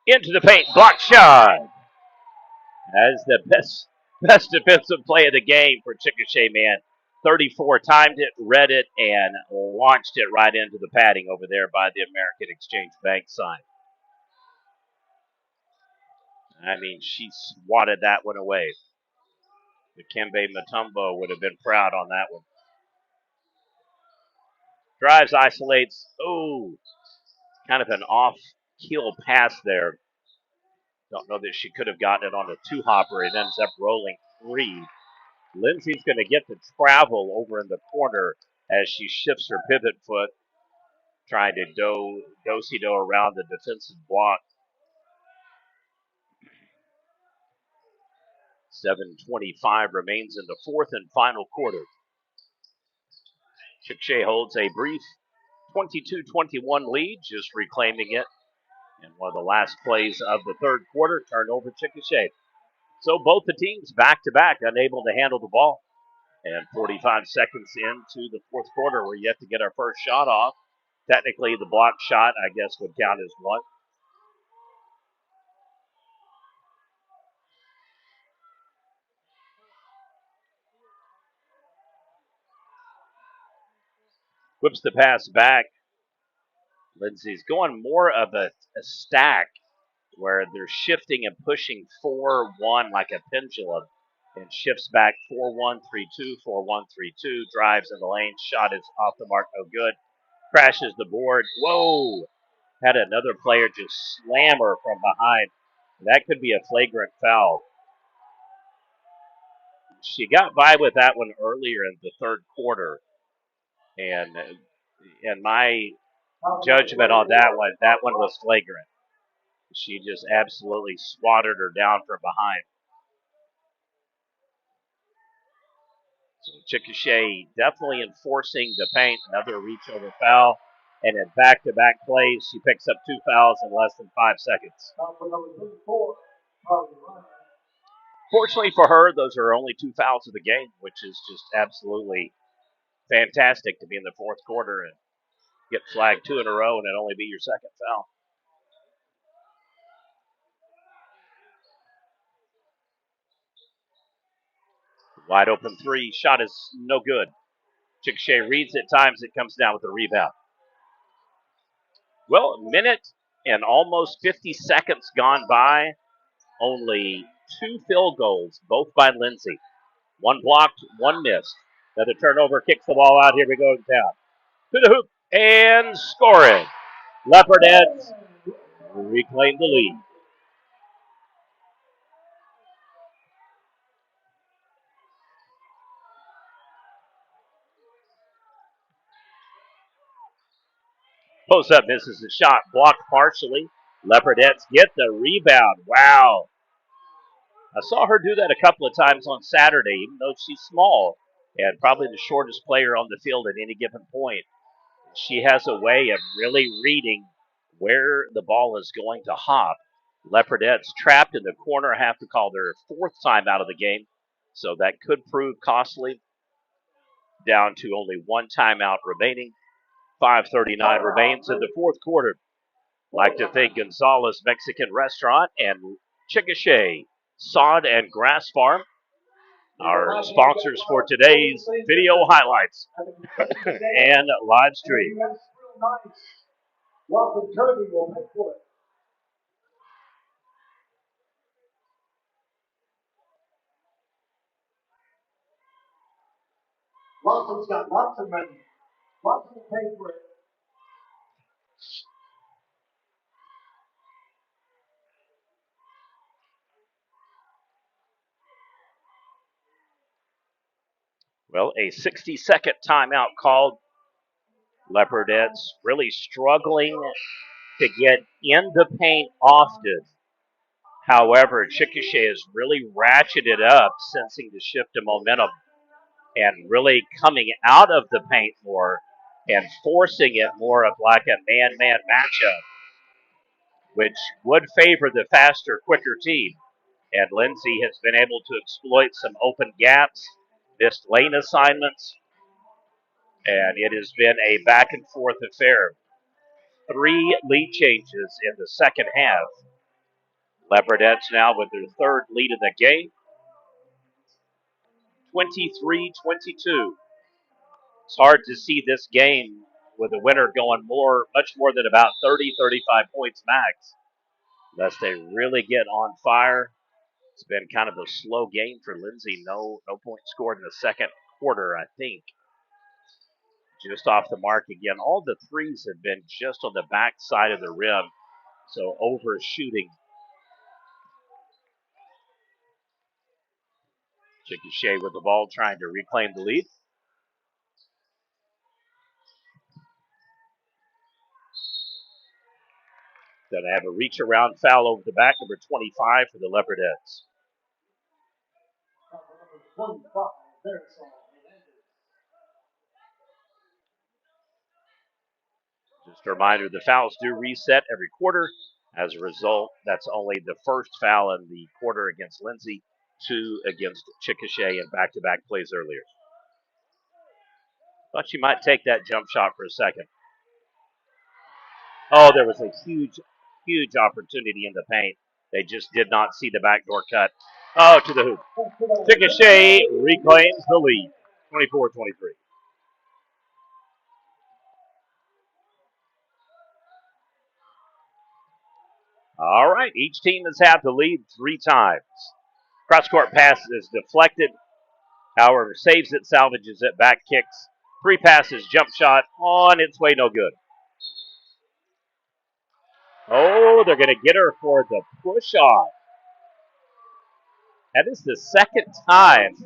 Into the paint, block shot. As the best defensive play of the game for Chickasha, man. 34 timed it, read it, and launched it right into the padding over there by the American Exchange Bank sign. I mean, she swatted that one away. Dikembe Mutombo would have been proud on that one. Drives, isolates. Oh, kind of an off-keel pass there. Don't know that she could have gotten it on a two-hopper. It ends up rolling free. Lindsay's going to get to travel over in the corner as she shifts her pivot foot, trying to do-si-do around the defensive block. 7:25 remains in the fourth and final quarter. Chickasha holds a brief 22-21 lead, just reclaiming it. And one of the last plays of the third quarter, turnover Chickasha. So both the teams back-to-back unable to handle the ball. And 45 seconds into the fourth quarter, we're yet to get our first shot off. Technically, the block shot, I guess, would count as one. Whips the pass back. Lindsay's going more of a stack where they're shifting and pushing 4-1 like a pendulum, and shifts back 4-1, 3-2, 4-1, 3-2, drives in the lane, shot is off the mark, no good, crashes the board. Whoa! Had another player just slam her from behind. That could be a flagrant foul. She got by with that one earlier in the third quarter, and my judgment on that one was flagrant. She just absolutely swatted her down from behind. So Chickasha definitely enforcing the paint. Another reach over foul. And in back-to-back plays, she picks up 2 fouls in less than 5 seconds. Fortunately for her, those are only 2 fouls of the game, which is just absolutely fantastic to be in the fourth quarter and get flagged 2 in a row and it only be your second foul. Wide open three. Shot is no good. Chickasha reads at times. It comes down with a rebound. Well, a minute and almost 50 seconds gone by. Only 2 field goals, both by Lindsay. One blocked, one missed. Another turnover, kicks the ball out. Here we go down. To the hoop and scoring. Leopardettes reclaim the lead. Post up misses the shot, blocked partially. Leopardettes get the rebound. Wow. I saw her do that a couple of times on Saturday, even though she's small and probably the shortest player on the field at any given point. She has a way of really reading where the ball is going to hop. Leopardettes trapped in the corner have to call their 4th time out of the game, so that could prove costly. Down to only 1 timeout remaining. 5:39 remains in the 4th quarter. Like to thank Gonzalez Mexican Restaurant and Chickasha Sod and Grass Farm, our sponsors for today's video highlights and live stream. Watson's got lots of money. Watson will pay for it. Well, a 60-second timeout called. Leopardettes really struggling to get in the paint often. However, Chickasha has really ratcheted up, sensing the shift in momentum and really coming out of the paint more and forcing it more of like a man-man matchup, which would favor the faster, quicker team. And Lindsay has been able to exploit some open gaps, missed lane assignments, and it has been a back and forth affair. 3 lead changes in the second half. Leopardettes now with their 3rd lead in the game, 23-22. It's hard to see this game with the winner going much more than about 30, 35 points max, unless they really get on fire. It's been kind of a slow game for Lindsay. No points scored in the second quarter, I think. Just off the mark again. All the threes have been just on the back side of the rim, so overshooting. Chickasha with the ball trying to reclaim the lead. Going to have a reach around foul over the back, number 25 for the Leopardettes. Just a reminder, the fouls do reset every quarter. As a result, that's only the first foul in the quarter against Lindsay, 2 against Chickasha in back-to-back plays earlier. Thought you might take that jump shot for a second. Oh, there was a huge, huge opportunity in the paint. They just did not see the backdoor cut. Oh, to the hoop. Chickasha reclaims the lead, 24-23. All right, each team has had the lead 3 times. Cross-court pass is deflected. However, saves it, salvages it, back kicks. 3 passes, jump shot on its way, no good. Oh, they're going to get her for the push-off. That is the second time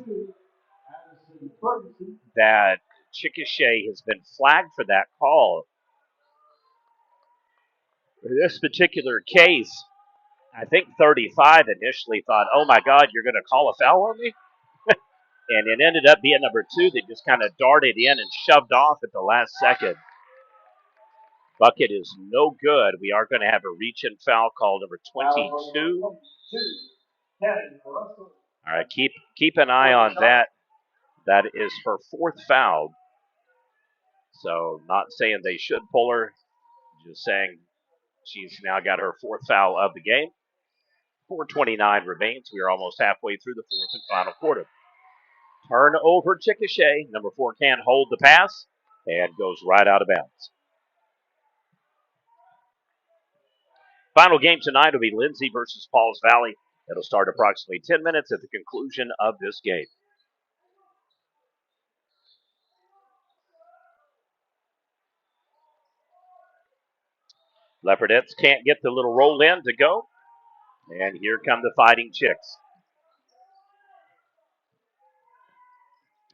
that Chickasha has been flagged for that call. In this particular case, I think 35 initially thought, oh my God, you're going to call a foul on me? And it ended up being number 2 that just kind of darted in and shoved off at the last second. Bucket is no good. We are going to have a reach-in foul called, number 22. All right, keep an eye on that. That is her 4th foul. So not saying they should pull her, just saying she's now got her 4th foul of the game. 4:29 remains. We are almost halfway through the 4th and final quarter. Turnover Chickasha. Number 4 can't hold the pass and goes right out of bounds. Final game tonight will be Lindsay versus Pauls Valley. It'll start approximately 10 minutes at the conclusion of this game. Leopardettes can't get the little roll in to go. And here come the Fighting Chicks.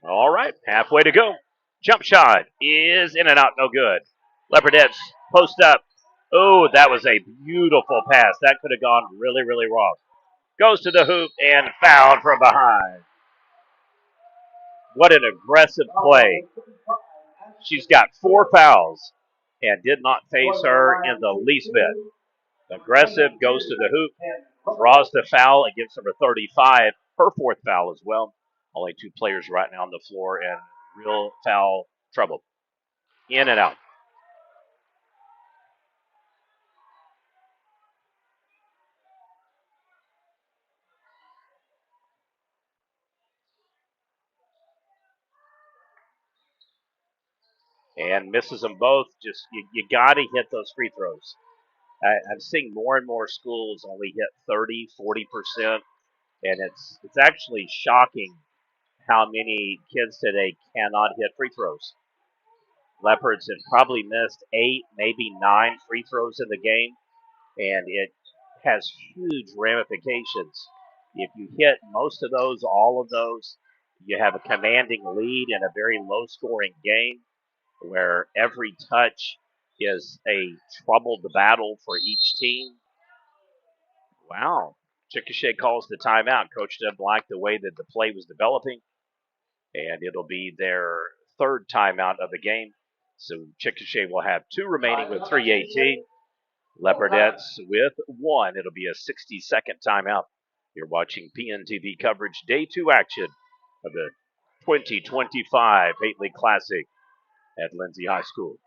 All right, halfway to go. Jump shot is in and out, no good. Leopardettes post up. Oh, that was a beautiful pass. That could have gone really, really wrong. Goes to the hoop and fouled from behind. What an aggressive play. She's got 4 fouls and did not face her in the least bit. Aggressive, goes to the hoop, draws the foul against number 35, her 4th foul as well. Only 2 players right now on the floor and real foul trouble. In and out. And misses them both. Just you got to hit those free throws. I'm seeing more and more schools only hit 30, 40%, and it's actually shocking how many kids today cannot hit free throws. Leopards have probably missed 8, maybe 9 free throws in the game, and it has huge ramifications. If you hit most of those, all of those, you have a commanding lead in a very low-scoring game where every touch is a troubled battle for each team. Wow. Chickasha calls the timeout. Coach didn't like the way that the play was developing, and it'll be their 3rd timeout of the game. So Chickasha will have 2 remaining with 3:18. Leopardettes with 1. It'll be a 60-second timeout. You're watching PNTV coverage, Day 2 action of the 2025 Hately Classic at Lindsay High School.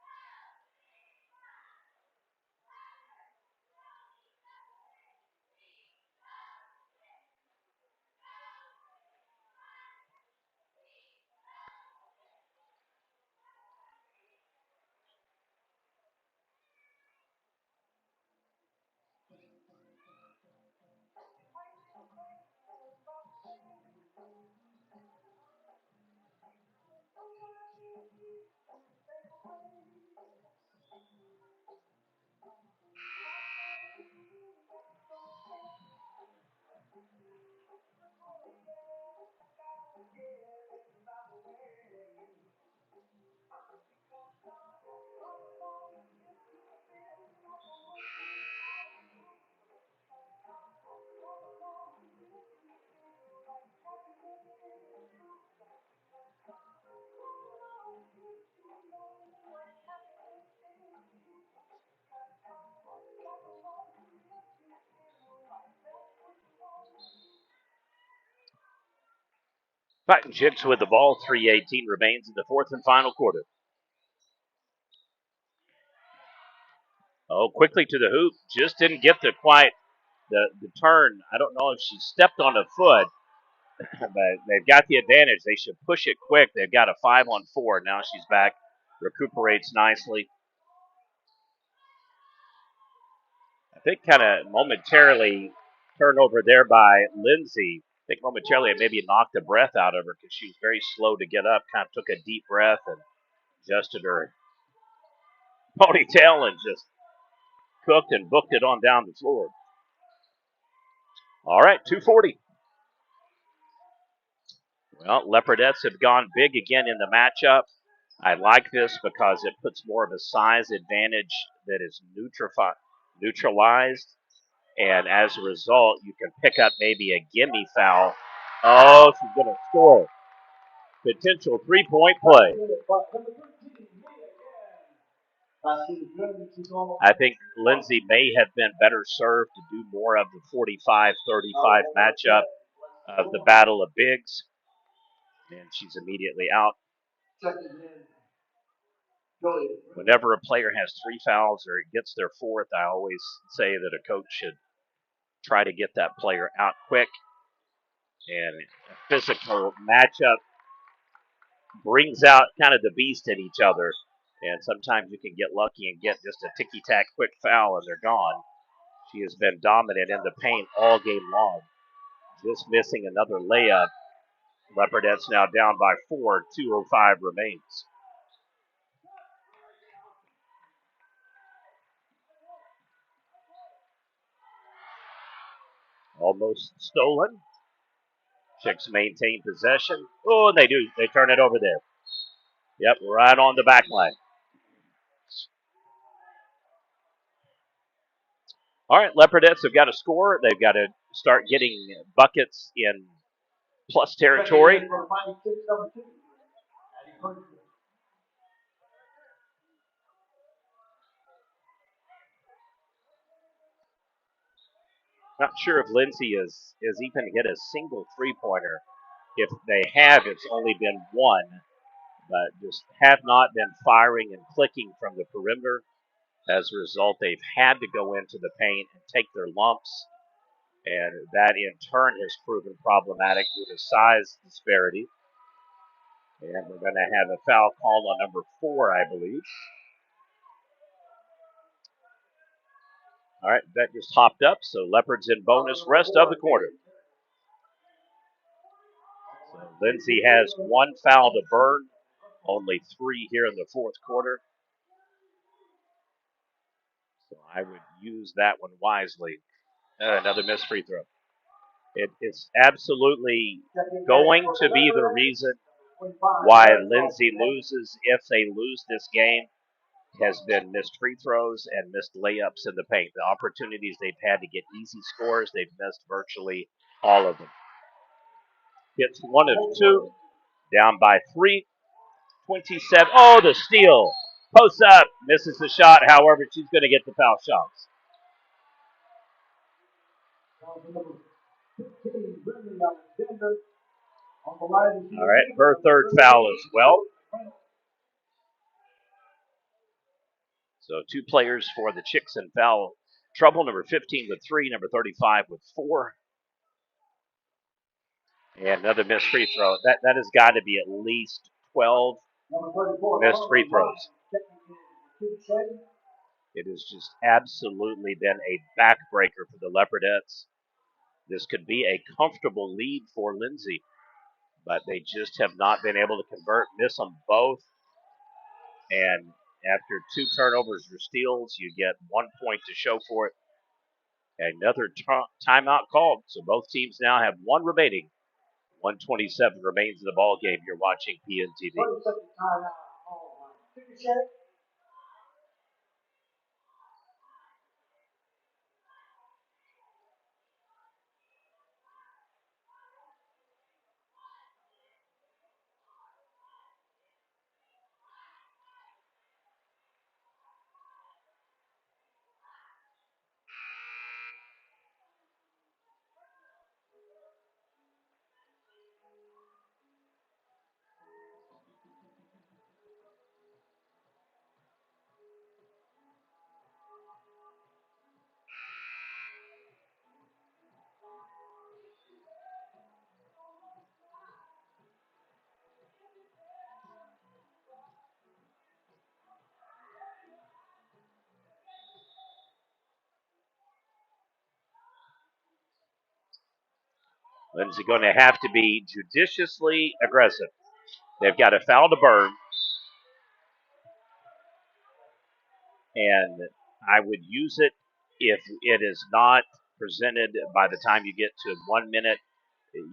Fighting Chicks with the ball. 3:18 remains in the 4th and final quarter. Oh, quickly to the hoop. Just didn't get the turn. I don't know if she stepped on a foot, but they've got the advantage. They should push it quick. They've got a 5-on-4. Now she's back. Recuperates nicely. I think kind of momentarily turnover there by Lindsay. I think momentarily it maybe knocked the breath out of her because she was very slow to get up. Kind of took a deep breath and adjusted her ponytail and just cooked and booked it on down the floor. All right, 2:40. Well, Leopardettes have gone big again in the matchup. I like this because it puts more of a size advantage that is neutralized. And as a result, you can pick up maybe a gimme foul. Oh, she's going to score. Potential 3-point play. I think Lindsay may have been better served to do more of the 45-35 matchup of the Battle of Bigs. And she's immediately out. Whenever a player has 3 fouls or gets their 4th, I always say that a coach should try to get that player out quick. And a physical matchup brings out kind of the beast in each other. And sometimes you can get lucky and get just a ticky-tack quick foul and they're gone. She has been dominant in the paint all game long. Just missing another layup. Leopardettes now down by 4. 2:05 remains. Almost stolen. Chicks maintain possession. Oh, and they do. They turn it over there. Yep, right on the back line. All right, Leopardettes have got to score. They've got to start getting buckets in plus territory. Not sure if Lindsay has even hit a single three-pointer. If they have, it's only been one, but just have not been firing and clicking from the perimeter. As a result, they've had to go into the paint and take their lumps, and that in turn has proven problematic due to size disparity. And we're going to have a foul called on number 4, I believe. All right, that just hopped up, so Leopards in bonus rest of the quarter. So Lindsay has 1 foul to burn, only 3 here in the fourth quarter. So I would use that one wisely. Another missed free throw. It is absolutely going to be the reason why Lindsay loses if they lose this game. Has been missed free throws and missed layups in the paint. The opportunities they've had to get easy scores, they've missed virtually all of them. Hits 1 of 2, down by 3, 27. Oh, the steal. Posts up, misses the shot. However, she's going to get the foul shots. All right, her third foul as well. So 2 players for the Chicks in foul trouble. Number 15 with 3, number 35 with 4. And another missed free throw. That has got to be at least 12 missed free throws. It has just absolutely been a backbreaker for the Leopardettes. This could be a comfortable lead for Lindsay, but they just have not been able to convert, miss them both. And after 2 turnovers or steals, you get 1 point to show for it. Another timeout called, so both teams now have 1 remaining. 1:27 remains in the ball game. You're watching PNTV. Lindsay going to have to be judiciously aggressive. They've got a foul to burn, and I would use it if it is not presented by the time you get to 1 minute.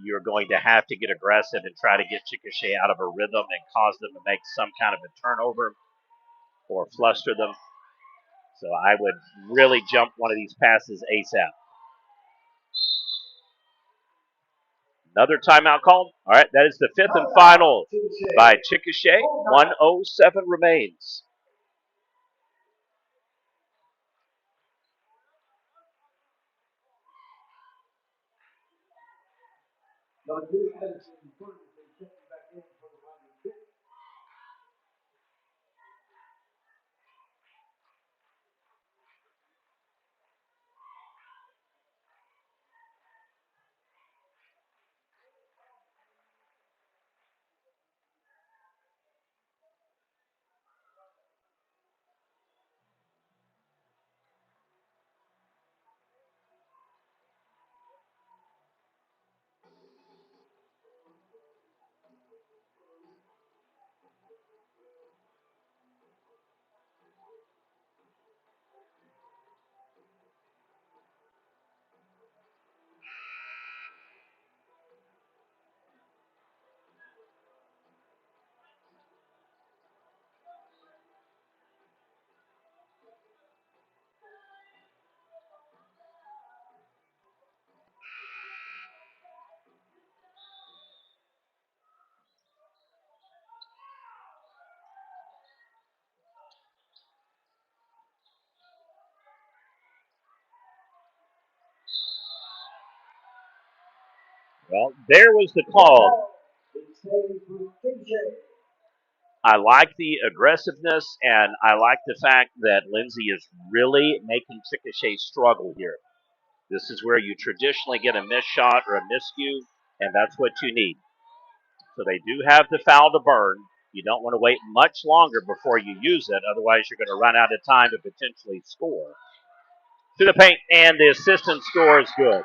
You're going to have to get aggressive and try to get Chickasha out of a rhythm and cause them to make some kind of a turnover or fluster them. So I would really jump one of these passes ASAP. Another timeout called. All right, that is the 5th and final by Chickasha. 1:07 remains. Well, there was the call. I like the aggressiveness, and I like the fact that Lindsay is really making Chickasha struggle here. This is where you traditionally get a missed shot or a miscue, and that's what you need. So they do have the foul to burn. You don't want to wait much longer before you use it, otherwise you're going to run out of time to potentially score. To the paint, and the assistant score is good.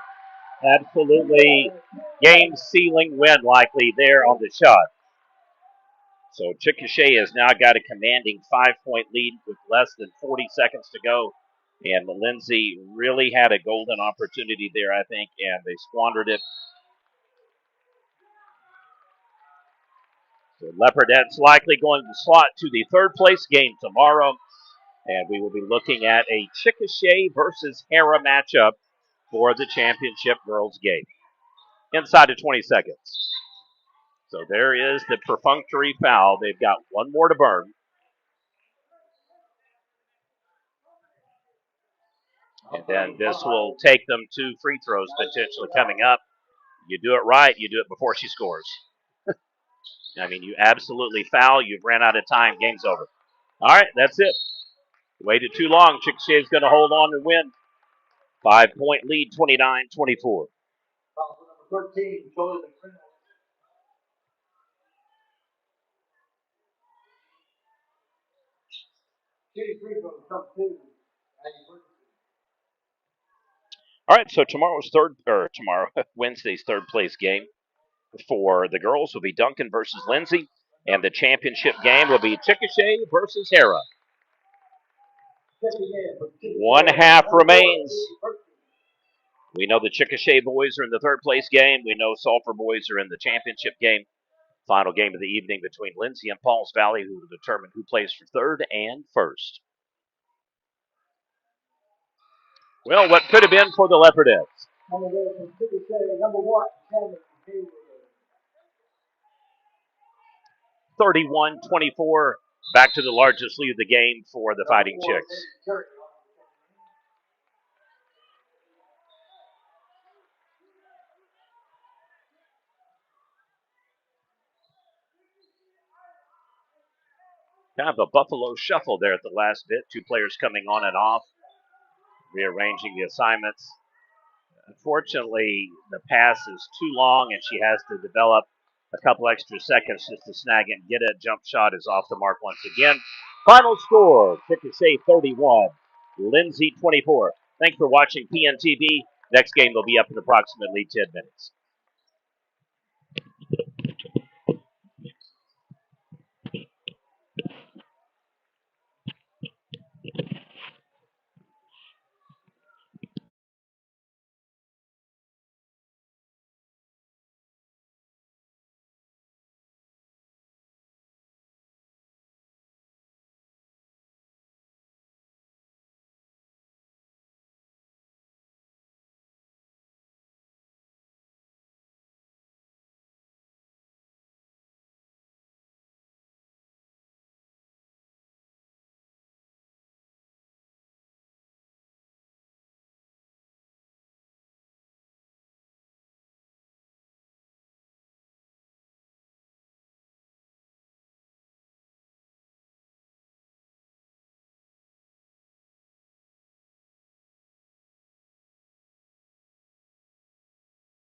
Absolutely game-sealing win likely there on the shot. So Chickasha has now got a commanding 5-point lead with less than 40 seconds to go. And Lindsay really had a golden opportunity there, I think, and they squandered it. So Leopardettes likely going to slot to the third place game tomorrow. And we will be looking at a Chickasha versus Hera matchup for the championship girls game. Inside of 20 seconds. So there is the perfunctory foul. They've got one more to burn. And then this will take them to free throws potentially coming up. You do it right, you do it before she scores. I mean, you absolutely foul, you've ran out of time, game's over. All right, that's it. Waited too long. Chickasha is going to hold on and win. 5-point lead, 29-24. All right, so Wednesday's third place game for the girls will be Duncan versus Lindsay, and the championship game will be Chickasha versus Hera. 1 half remains. We know the Chickasha boys are in the third place game. We know Sulphur boys are in the championship game. Final game of the evening between Lindsay and Pauls Valley, who will determine who plays for third and first. Well, what could have been for the Leopardettes? 31-24, back to the largest lead of the game for the Fighting Chicks. Kind of a Buffalo shuffle there at the last bit. Two players coming on and off, rearranging the assignments. Unfortunately, the pass is too long, and she has to develop a couple extra seconds just to snag it and get it. Jump shot is off the mark once again. Final score, Chickasha 31, Lindsay 24. Thanks for watching PNTV. Next game will be up in approximately 10 minutes.